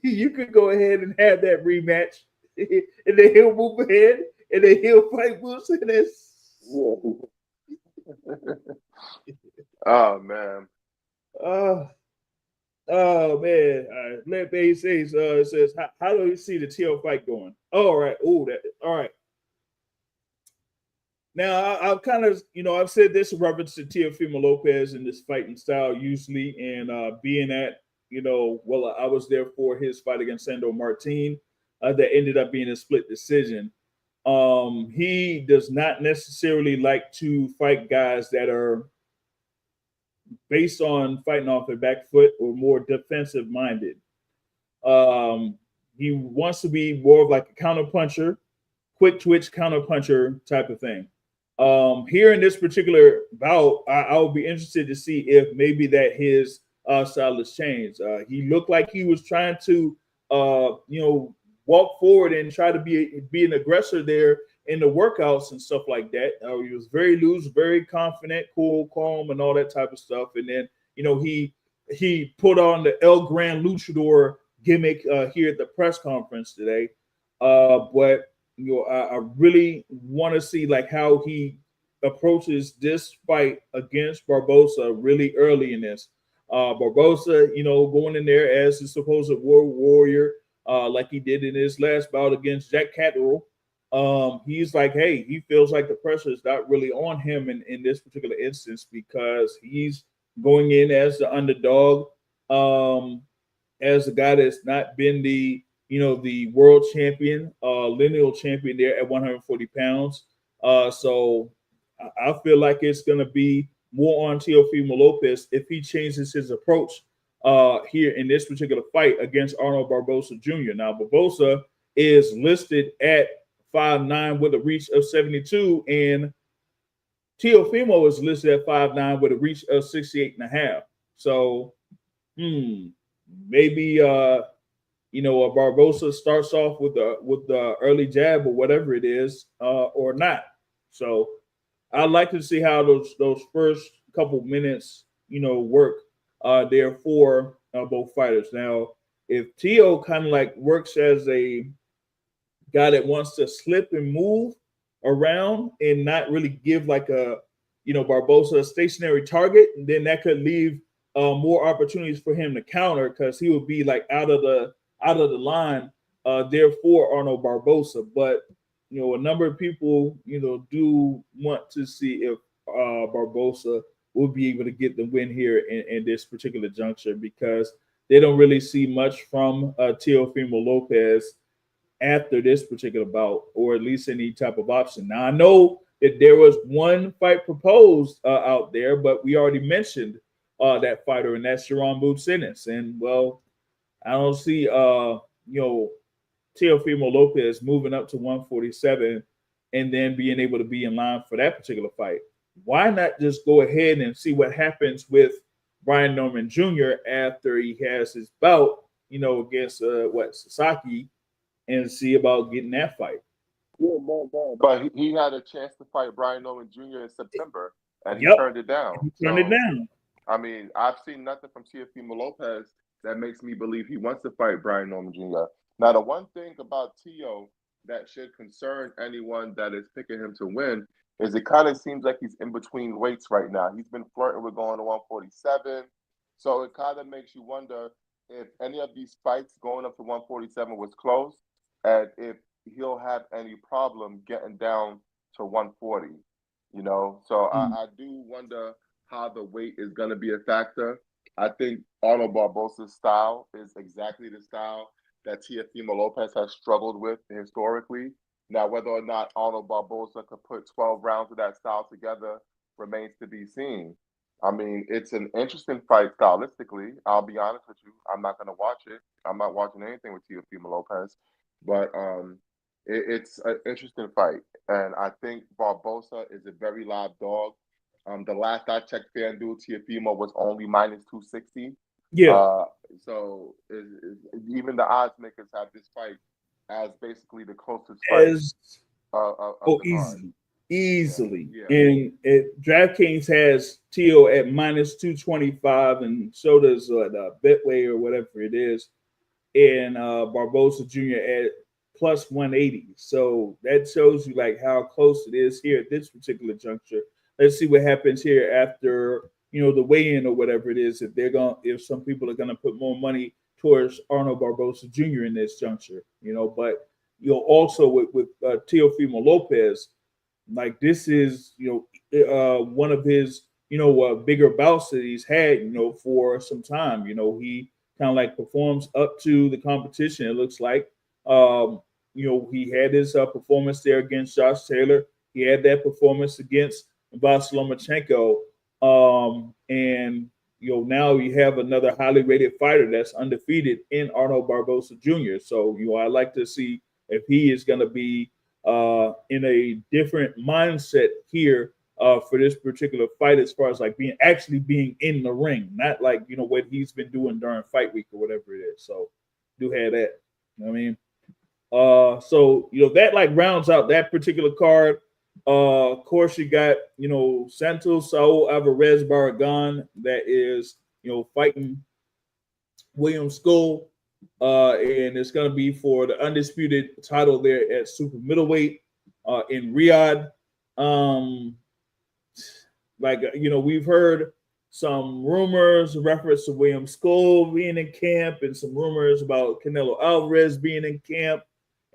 you could go ahead and have that rematch, and then he'll move ahead. And then he'll fight Boots in this. Oh man. Oh man. All right. Let me say it says, how do you see the TL fight going? Oh, all right. Oh, that all right. Now I've kind of, I've said this in reference to Teofimo Lopez in this fighting style usually, and being at, I was there for his fight against Sandor Martin that ended up being a split decision. He does not necessarily like to fight guys that are based on fighting off their back foot or more defensive minded. He wants to be more of like a counter puncher, quick twitch counter puncher type of thing. Here in this particular bout, I would be interested to see if maybe that his style has changed. He looked like he was trying to, walk forward and try to be an aggressor there in the workouts and stuff like that. He was very loose, very confident, cool, calm, and all that type of stuff. And then, he put on the El Gran Luchador gimmick here at the press conference today. But I really want to see like how he approaches this fight against Barbosa really early in this. Barbosa, going in there as a supposed world warrior, like he did in his last bout against Jack Catterall. He's like, hey, he feels like the pressure is not really on him in this particular instance because he's going in as the underdog, as a guy that's not been the world champion, lineal champion there at 140 pounds. So I feel like it's going to be more on Teofimo Lopez if he changes his approach here in this particular fight against Arnold Barbosa Jr. Now, Barbosa is listed at 5'9" with a reach of 72, and Teofimo is listed at 5'9" with a reach of 68.5. So, maybe Barbosa starts off with the early jab or whatever it is, or not. So I'd like to see how those first couple minutes, work there for both fighters. Now, if Teo kind of like works as a guy that wants to slip and move around and not really give like Barbosa a stationary target, then that could leave more opportunities for him to counter because he would be like out of the line there for Arnold Barbosa. But a number of people do want to see if Barbosa will be able to get the win here in this particular juncture because they don't really see much from Teofimo Lopez after this particular bout, or at least any type of option. Now, I know that there was one fight proposed out there, but we already mentioned that fighter, and that's Sharon Boots-Ennis. And, well, I don't see, Teofimo Lopez moving up to 147 and then being able to be in line for that particular fight. Why not just go ahead and see what happens with Brian Norman Jr. after he has his bout, against Sasaki, and see about getting that fight. Yeah, but he had a chance to fight Brian Norman Jr. in September, and he turned it down. He turned it down. I mean, I've seen nothing from Teofimo Lopez that makes me believe he wants to fight Brian Norman Jr. Now, the one thing about Teo that should concern anyone that is picking him to win is it kind of seems like he's in between weights right now. He's been flirting with going to 147. So it kind of makes you wonder if any of these fights going up to 147 was close and if he'll have any problem getting down to 140, So I do wonder how the weight is going to be a factor. I think Arnold Barbosa's style is exactly the style that Teofimo Lopez has struggled with historically. Now, whether or not Arnold Barbosa could put 12 rounds of that style together remains to be seen. I mean, it's an interesting fight stylistically. I'll be honest with you. I'm not going to watch it. I'm not watching anything with Teofimo Lopez. But it's an interesting fight. And I think Barbosa is a very live dog. The last I checked, FanDuel, Teofimo was only minus 260. Yeah. So even the odds makers have this fight as basically the closest fight of easily. Yeah. And DraftKings has Teo at minus 225, and so does Betway or whatever it is, and Barbosa Jr. at plus 180. So that shows you like how close it is here at this particular juncture. Let's see what happens here after the weigh-in or whatever it is. If some people are gonna put more money towards Arnold Barbosa Jr. in this juncture, but also with Teofimo Lopez, like this is one of his bigger bouts that he's had for some time. He kind of like performs up to the competition. It looks like he had his performance there against Josh Taylor. He had that performance against Vasyl Lomachenko. And now you have another highly rated fighter that's undefeated in Arnold Barbosa Jr. So I like to see if he is going to be in a different mindset here for this particular fight, as far as like being in the ring, not like what he's been doing during fight week or whatever it is. So do have that. You know what I mean? So that like rounds out that particular card. Of course, you got Santos Saul Alvarez Barragan that is fighting William Skull, and it's going to be for the undisputed title there at super middleweight in Riyadh. We've heard some rumors in reference to William Skull being in camp, and some rumors about Canelo Alvarez being in camp,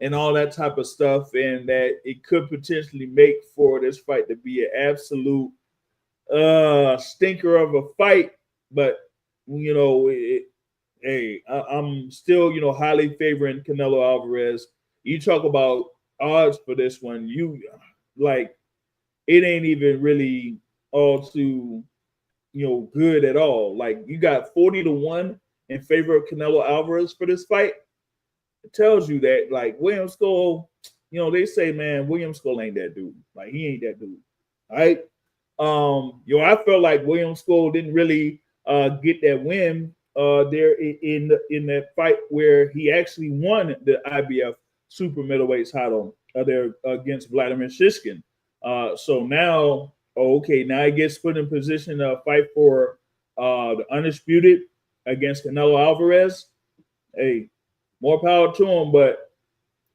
and all that type of stuff, and that it could potentially make for this fight to be an absolute stinker of a fight. But I'm still highly favoring Canelo Alvarez. You talk about odds for this one, it ain't even really all too good at all. Like, you got 40-1 in favor of Canelo Alvarez for this fight. It tells you that, like, William Skull, they say, man, William Skull ain't that dude. Like, he ain't that dude. All right. I felt like William Skull didn't really get that win there in that fight where he actually won the IBF super middleweight title there against Vladimir Shishkin. So now, now he gets put in position to fight for the undisputed against Canelo Alvarez. Hey, more power to him, but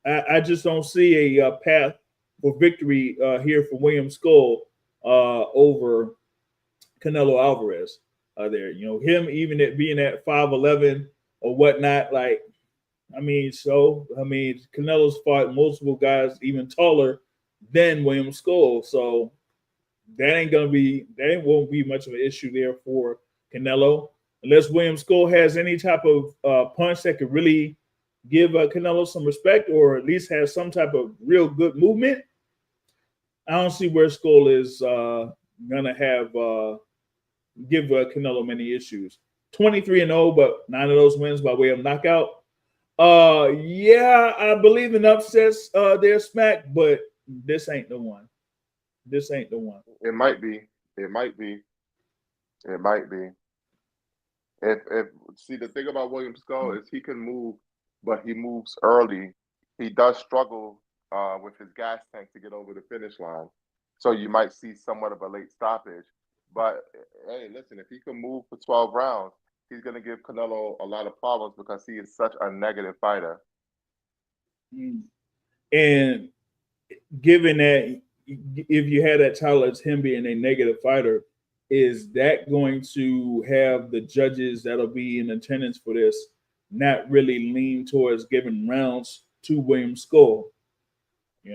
I just don't see a path for victory here for William Skull over Canelo Alvarez there. Him even at being at 5'11" or whatnot, Canelo's fought multiple guys even taller than William Skull, so that won't be much of an issue there for Canelo, unless William Skull has any type of punch that could really give Canelo some respect, or at least has some type of real good movement. I don't see where Skull is gonna have give Canelo many issues. 23-0, but 9 of those wins by way of knockout. I believe in upsets there, Smack, but this ain't the one. This ain't the one. It might be. It might be. It might be. If see, the thing about William Skull is he can move, but he moves early. He does struggle with his gas tank to get over the finish line. So you might see somewhat of a late stoppage. But hey, listen, if he can move for 12 rounds, he's going to give Canelo a lot of problems because he is such a negative fighter. And given that, if you had that title as him being a negative fighter, is that going to have the judges that'll be in attendance for this not really lean towards giving rounds to William Skull?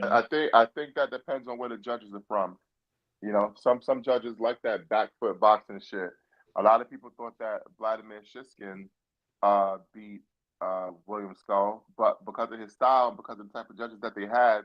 I think that depends on where the judges are from. Some judges like that back foot boxing shit. A lot of people thought that Vladimir Shishkin beat William Skull, but because of his style, because of the type of judges that they had,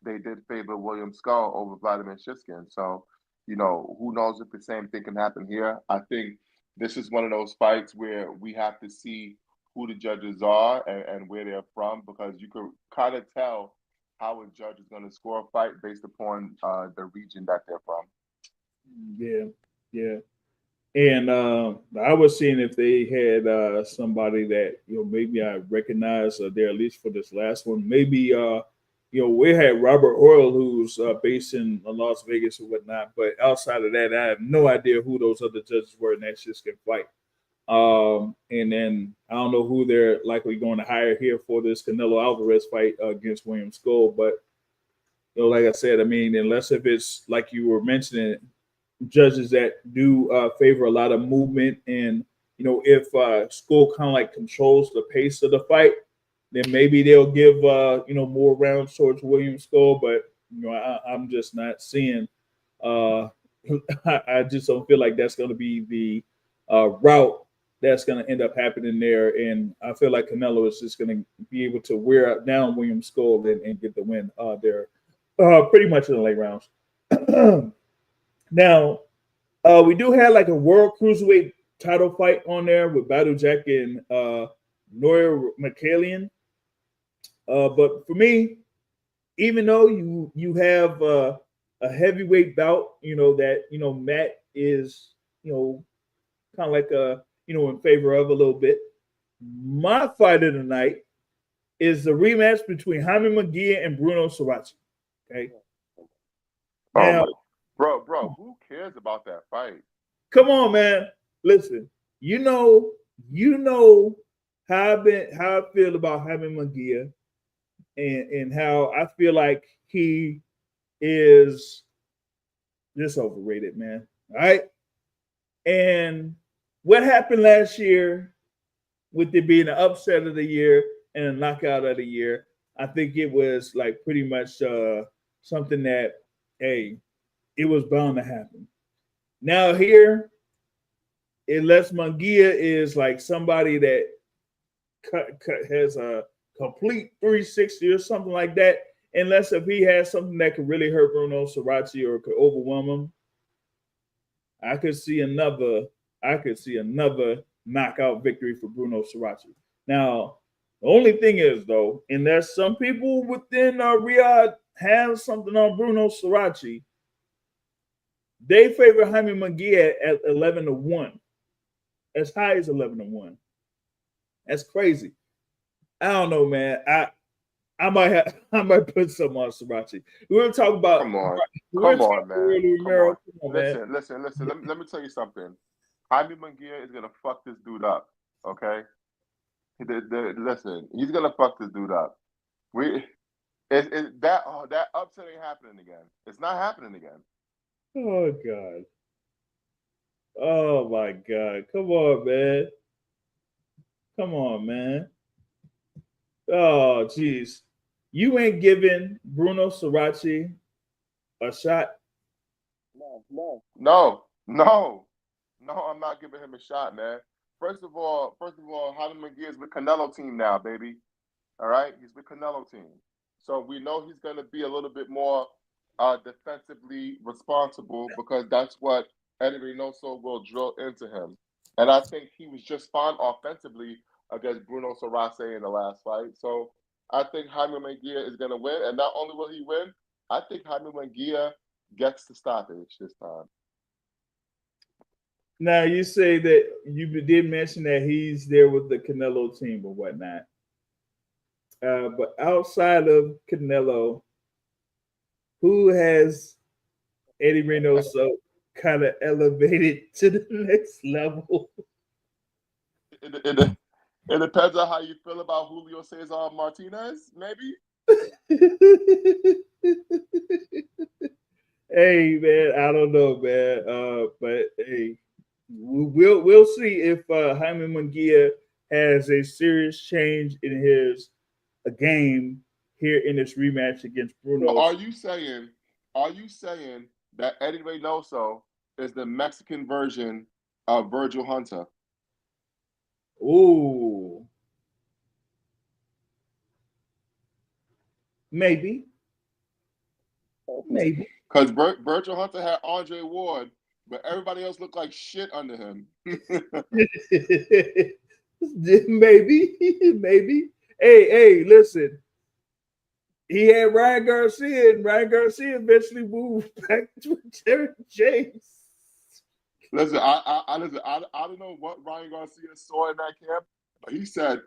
they did favor William Skull over Vladimir Shishkin. So, who knows if the same thing can happen here. I think this is one of those fights where we have to see who the judges are and where they're from, because you could kind of tell how a judge is going to score a fight based upon the region that they're from. Yeah. And I was seeing if they had somebody that maybe I recognize there, at least for this last one. Maybe we had Robert Oil, who's based in Las Vegas or whatnot. But outside of that, I have no idea who those other judges were in that Shishkin fight. And then I don't know who they're likely going to hire here for this Canelo Alvarez fight against William Skull. But like I said, unless if it's like you were mentioning, judges that do favor a lot of movement, and if Skull kind of like controls the pace of the fight, then maybe they'll give more rounds towards William Skull. But I'm just not seeing. I just don't feel like that's going to be the route that's going to end up happening there, and I feel like Canelo is just going to be able to wear down William Skull and get the win there, pretty much in the late rounds. Now, we do have like a world cruiserweight title fight on there with Badou Jack and Noir Mikaelian. But for me, even though you have a heavyweight bout, that Matt is kind of like in favor of a little bit. My fight of the night is the rematch between Jaime Munguia and Bruno Sarachi. Okay. Oh Now, my, bro, who cares about that fight? come on, man. Listen, you know how I feel about Jaime Munguia, and how I feel like he is just overrated, man. All right. And what happened last year with it being an upset of the year and a knockout of the year, I think it was like pretty much something that, hey, it was bound to happen. Now here, unless Munguia is like somebody that has a complete 360 or something like that, unless if he has something that could really hurt Bruno Sarachi or could overwhelm him, I could see another knockout victory for Bruno Sarachi. Now, the only thing is though, unless some people within Riyadh have something on Bruno Sarachi, they favor Jaime Munguia at 11-1, as high as 11-1. That's crazy. I don't know, man. I might put some on Sarachi. We're gonna talk about. Come on, We're come talking on, man. Romero. Come Come on, listen, man. listen. Let me tell you something. Jaime Munguia is gonna fuck this dude up. Okay. Listen, he's gonna fuck this dude up. That upset ain't happening again. It's not happening again. Oh God. Oh my God. Come on, man. Come on, man. Oh, jeez. You ain't giving Bruno Sarachi a shot. No. I'm not giving him a shot, man. First of all, Jaime Munguia is with Canelo team now, baby. All right, he's with Canelo team, so we know he's going to be a little bit more defensively responsible because that's what Eddie Reynoso will drill into him. And I think he was just fine offensively against Bruno Sarace in the last fight. So I think Jaime Munguia is going to win, and not only will he win, I think Jaime Munguia gets the stoppage this time. Now you say that you did mention that he's there with the Canelo team or whatnot. But outside of Canelo, who has Eddie Reynoso kind of elevated to the next level? It depends on how you feel about Julio Cesar Martinez, maybe. Hey man, I don't know, man. But hey, we'll see if Jaime Munguia has a serious change in his game here in this rematch against Bruno. Are you saying that Eddie Reynoso is the Mexican version of Virgil Hunter? Ooh, maybe. Because Virgil Hunter had Andre Ward, but everybody else looked like shit under him. Maybe. Hey, listen. He had Ryan Garcia, and Ryan Garcia eventually moved back to Derek James. Listen, I don't know what Ryan Garcia saw in that camp, but he said,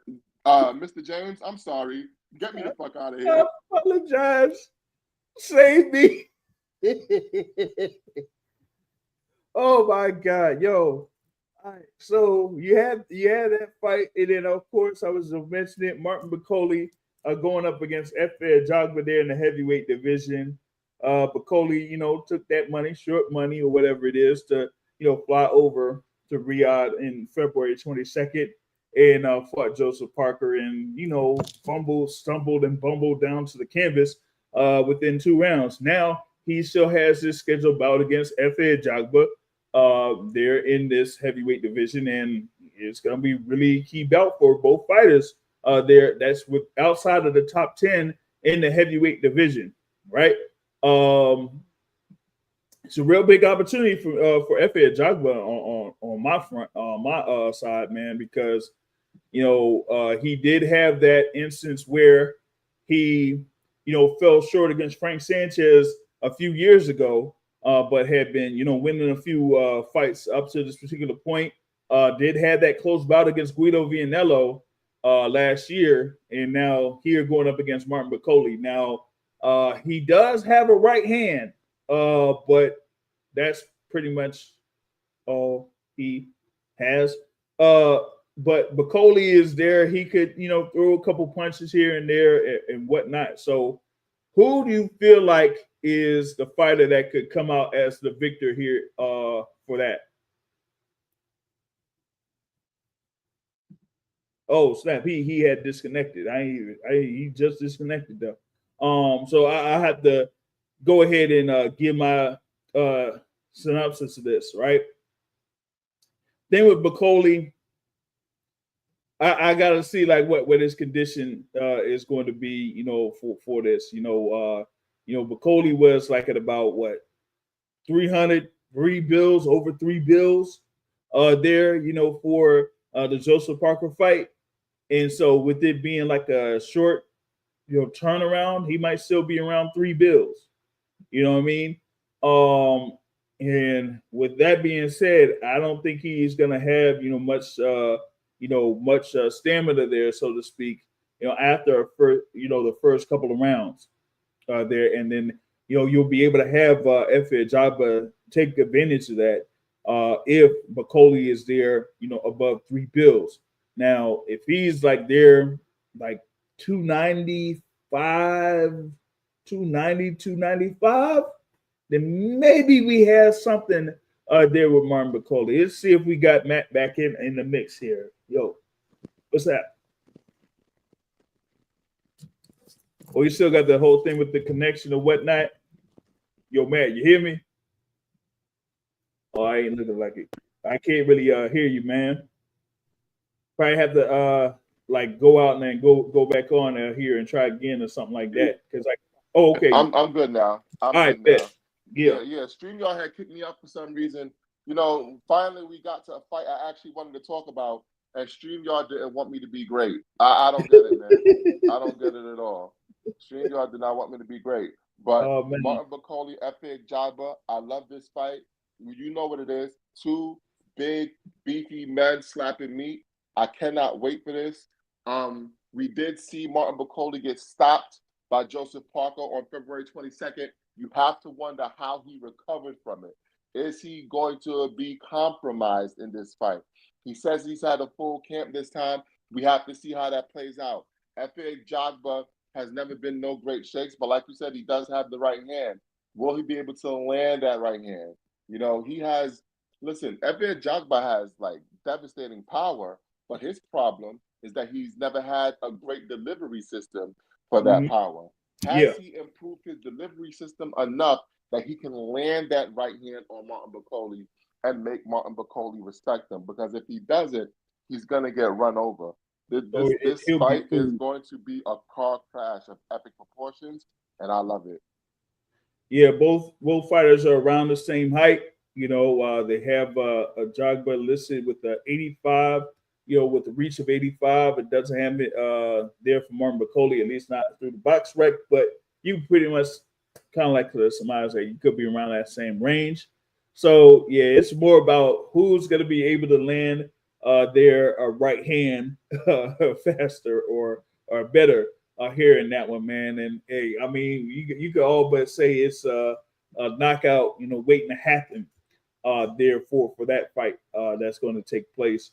"Mr. James, I'm sorry. Get me the fuck out of here." I apologize. Save me. Oh my God, yo. All right. So you had that fight, and then of course I was mentioning it, Martin Bacoli going up against Efe Ajagba there in the heavyweight division. Bacoli, took that money, short money or whatever it is, to fly over to Riyadh in February 22nd and fought Joseph Parker, and stumbled and bumbled down to the canvas within 2 rounds. Now he still has his scheduled bout against Efe Ajagba. They're in this heavyweight division, and it's going to be really key bout for both fighters. That's with outside of the top 10 in the heavyweight division, right? It's a real big opportunity for Efe Ajagba on my front, on my side, man, because he did have that instance where he fell short against Frank Sanchez a few years ago, but had been, winning a few fights up to this particular point. Did have that close bout against Guido Vianello last year, and now here going up against Martin Bakole. Now, he does have a right hand, but that's pretty much all he has. But Bakole is there. He could, throw a couple punches here and there and whatnot. So who do you feel like is the fighter that could come out as the victor here for that? Oh snap! He had disconnected. He just disconnected though. So I have to go ahead and give my synopsis of this. Right. Then with Bakole, I got to see like what his condition is going to be. For this. Bakole was like at about 303 bills, over 3 bills there. For the Joseph Parker fight. And so with it being like a short, turnaround, he might still be around 3 bills. You know what I mean? And with that being said, I don't think he's gonna have much stamina there, so to speak. After the first couple of rounds there, and then you'll be able to have Efe Ajagba take advantage of that if Bakole is there, above 3 bills. Now, if he's like there, like 295, 295, then maybe we have something there with Martin Bakole. Let's see if we got Matt back in the mix here. Yo, what's that? Oh, you still got the whole thing with the connection or whatnot? Yo, Matt, you hear me? Oh, I ain't looking like it. I can't really hear you, man. Probably have to go out and then go back on here and try again or something like that. Because okay. I'm good now. All right, bet. Yeah. StreamYard had kicked me up for some reason. Finally we got to a fight I actually wanted to talk about, and StreamYard didn't want me to be great. I don't get it, man. I don't get it at all. StreamYard did not want me to be great. But Martin Bakole, Efe Ajagba, I love this fight. You know what it is. 2 big, beefy men slapping meat. I cannot wait for this. We did see Martin Bakole get stopped by Joseph Parker on February 22nd. You have to wonder how he recovered from it. Is he going to be compromised in this fight? He says he's had a full camp this time. We have to see how that plays out. Efe Ajagba has never been no great shakes, but like you said, he does have the right hand. Will he be able to land that right hand? He has, listen, Efe Ajagba has like devastating power, but his problem is that he's never had a great delivery system for that power. Has he improved his delivery system enough that he can land that right hand on Martin Bakole and make Martin Bakole respect him? Because if he doesn't, he's going to get run over. This fight is going to be a car crash of epic proportions, and I love it. Yeah, both fighters are around the same height. They have Ajagba listed with the 85. With the reach of 85, it doesn't have it there for Martin Bakole, at least not through the box rec, but you pretty much kind of like the surmise that you could be around that same range. So, yeah, it's more about who's going to be able to land their right hand faster or better here in that one, man. And, hey, I mean, you could all but say it's a knockout, waiting to happen there for that fight that's going to take place.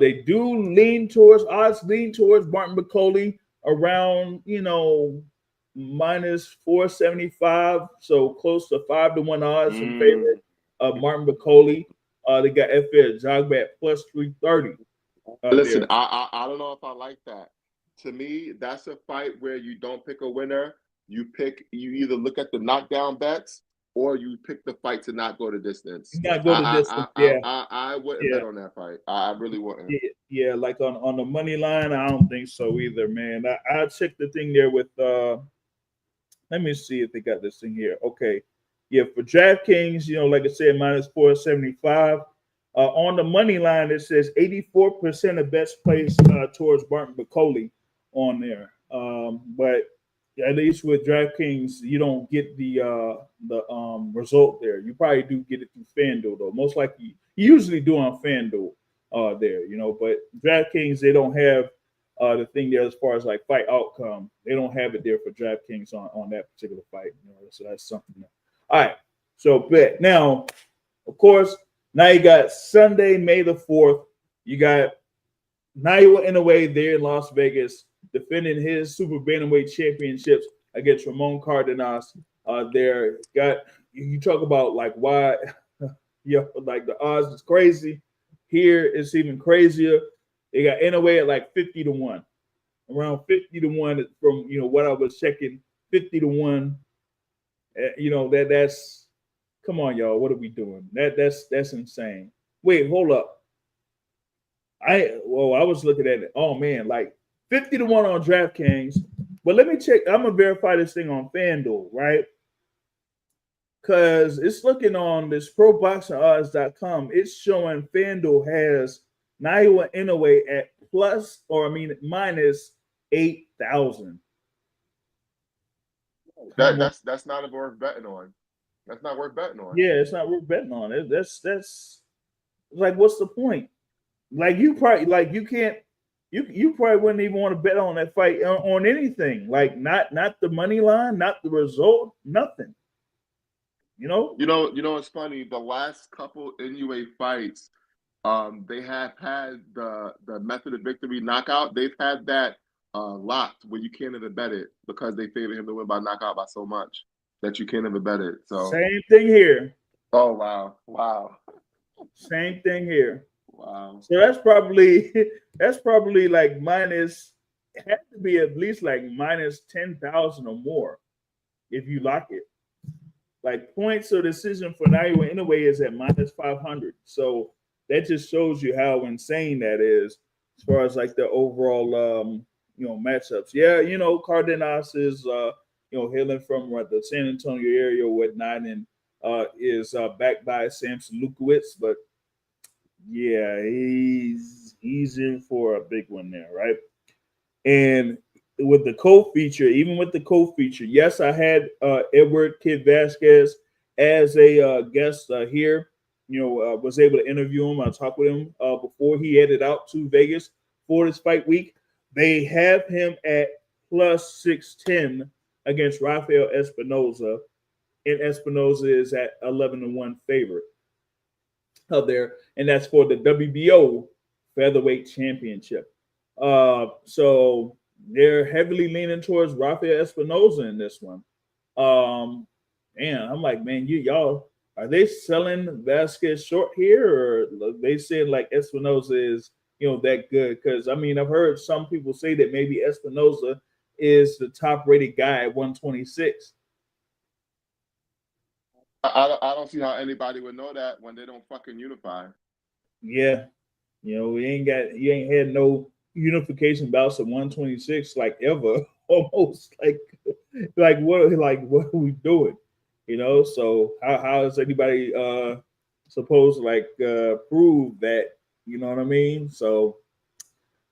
They do lean towards Martin Bakole around, minus 475, so close to 5-1 odds in favor of Martin Bakole. They got Efe Ajagba at plus 330. Listen, I don't know if I like that. To me, that's a fight where you don't pick a winner. You either look at the knockdown bets or you pick the fight to not go the distance. I wouldn't bet on that fight. I really wouldn't. Yeah, like on the money line, I don't think so either, man. I checked the thing there with let me see if they got this thing here. Okay. Yeah, for DraftKings, like I said, minus 475. On the money line, it says 84% of bets placed towards Martin Bakole on there. But at least with DraftKings, you don't get the result there. You probably do get it through FanDuel though. Most likely, you usually do on FanDuel there, but DraftKings they don't have the thing there as far as like fight outcome. They don't have it there for DraftKings on that particular fight. So that's something. All right, so bet now, of course, now you got Sunday, May the 4th. You got Naoya Inoue there in Las Vegas defending his super bantamweight championships against Ramon Cardenas. There got you talk about like why, like the odds is crazy. Here it's even crazier. They got Inoue at like 50-1, around 50-1 from what I was checking. 50-1. That's come on, y'all. What are we doing? That's insane. Wait, hold up. I was looking at it. Oh man, like 50-1 on DraftKings. But let me check. I'm gonna verify this thing on FanDuel, right? Because it's looking on this ProBoxingOdds.com. It's showing FanDuel has Naoya Inoue at minus 8,000. That's not worth betting on. That's not worth betting on. Yeah, it's not worth betting on. That's like, what's the point? Like you probably you probably wouldn't even want to bet on that fight on anything. Like not the money line, not the result, nothing. It's funny. The last couple Inoue fights, they have had the method of victory knockout. They've had that locked where you can't even bet it because they favor him to win by knockout by so much that you can't even bet it. So same thing here. Oh wow. Same thing here. Wow. So that's probably like minus. It has to be at least like minus 10,000 or more if you lock it. Like points of decision for Naoya Inoue is at minus 500. So that just shows you how insane that is as far as like the overall matchups. Yeah, Cardenas is hailing from the San Antonio area or whatnot, and is backed by Samson Lukowitz, but yeah, he's in for a big one there, right? And with the co-feature, yes, I had Edward Kid Vasquez as a guest here. Was able to interview him. I talked with him before he headed out to Vegas for this fight week. They have him at plus 610 against Rafael Espinoza, and Espinoza is at 11-1 favorite out there, and that's for the WBO featherweight championship. So they're heavily leaning towards Rafael Espinoza in this one. And I'm like, man, y'all are they selling Vasquez short here, or they saying like Espinoza is that good? Because I mean, I've heard some people say that maybe Espinoza is the top rated guy at 126. I don't see how anybody would know that when they don't fucking unify. Yeah, you ain't had no unification bouts at 126 like ever. Almost like what are we doing? So how is anybody supposed to prove that? You know what I mean? So,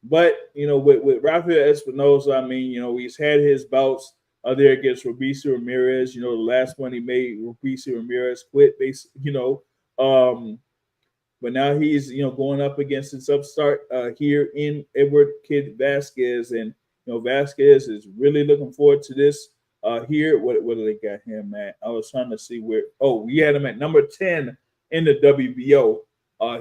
but with Rafael Espinoza, I mean, he's had his bouts there against Robeisy Ramirez. The last one he made, Robeisy Ramirez quit. But now he's going up against his upstart here in Edward Kid Vasquez, and Vasquez is really looking forward to this here. What do they got him at? I was trying to see where. Oh, we had him at number 10 in the WBO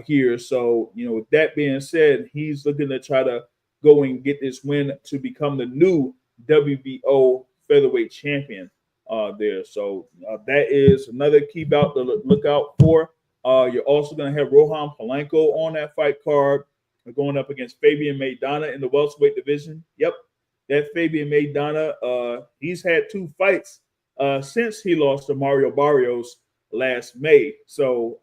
here. So with that being said, he's looking to try to go and get this win to become the new WBO featherweight champion there. So that is another key bout to look out for. You're also going to have Rohan Polanco on that fight card, going up against Fabian Maidana in the welterweight division. Yep, that Fabian Maidana, he's had 2 fights since he lost to Mario Barrios last May. So,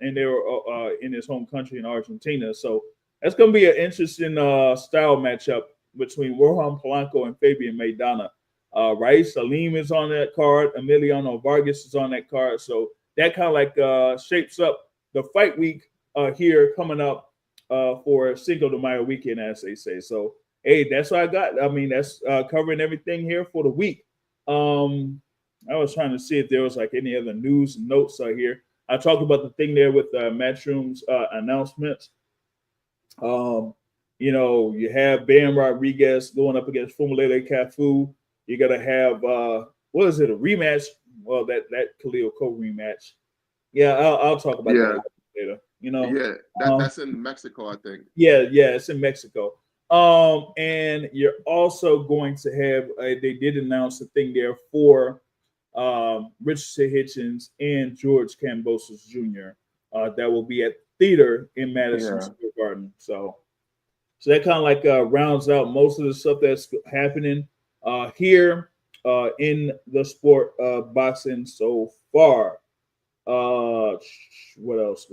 and they were in his home country in Argentina. So that's going to be an interesting style matchup between Rohan Polanco and Fabian Maidana. Rais Salim is on that card. Emiliano Vargas is on that card. So that kind of shapes up the fight week here coming up for Cinco de Mayo weekend, as they say. So hey, that's what I got. I mean, that's covering everything here for the week. I was trying to see if there was like any other news and notes here. I talked about the thing there with Matchroom's announcements. You know, you have Bam Rodriguez going up against Fumulele Cafu. You got to have what is it, a rematch? Well, that Khalil Cole rematch. Yeah, I'll talk about that later. You know, yeah, that's in Mexico, I think. Yeah, it's in Mexico. And you're also going to have they did announce a thing there for Richard Hitchens and George Kambosos Jr. That will be at theater in Madison Square Garden. So that kind of like rounds out most of the stuff that's happening here in the sport of boxing so far. What else?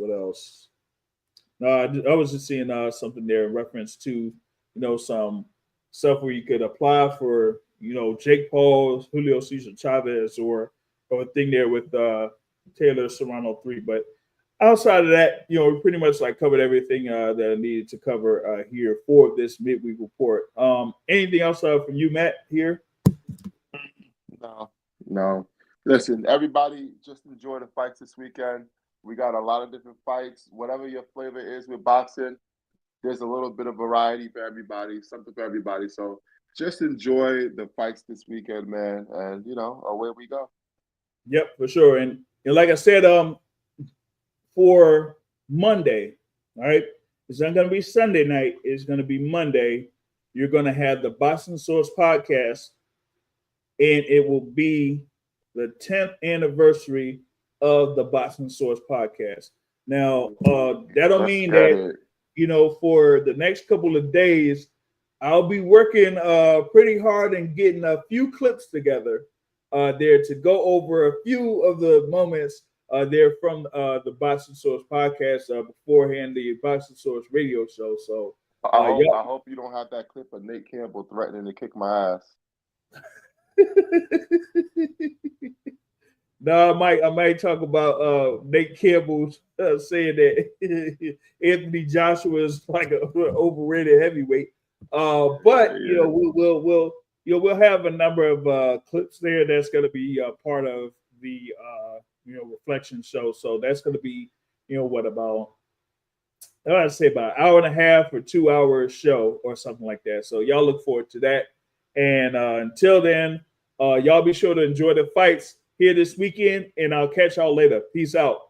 I was just seeing something there in reference to some stuff where you could apply for Jake Paul, Julio Cesar Chavez, or a thing there with Taylor Serrano 3. But outside of that, we pretty much like covered everything that I needed to cover here for this midweek report. Anything else from you, Matt? Here? No. Listen, everybody, just enjoy the fights this weekend. We got a lot of different fights. Whatever your flavor is with boxing, there's a little bit of variety for everybody, something for everybody. So just enjoy the fights this weekend, man. And, away we go. Yep, for sure. And like I said, for Monday, all right, it's not going to be Sunday night. It's going to be Monday. You're going to have the Boxing Source podcast, and it will be the 10th anniversary of the Boxing Source podcast. Now, that'll mean that, for the next couple of days, I'll be working pretty hard and getting a few clips together there to go over a few of the moments there from the Boxing Source podcast beforehand, the Boxing Source radio show. So I hope you don't have that clip of Nate Campbell threatening to kick my ass. No, I might talk about Nate Campbell saying that Anthony Joshua is like an overrated heavyweight. But we'll have a number of clips there that's going to be part of the reflection show. So that's going to be about I'd say about an hour and a half or 2 hour show or something like that. So y'all look forward to that. And until then, y'all be sure to enjoy the fights here this weekend, and I'll catch y'all later. Peace out.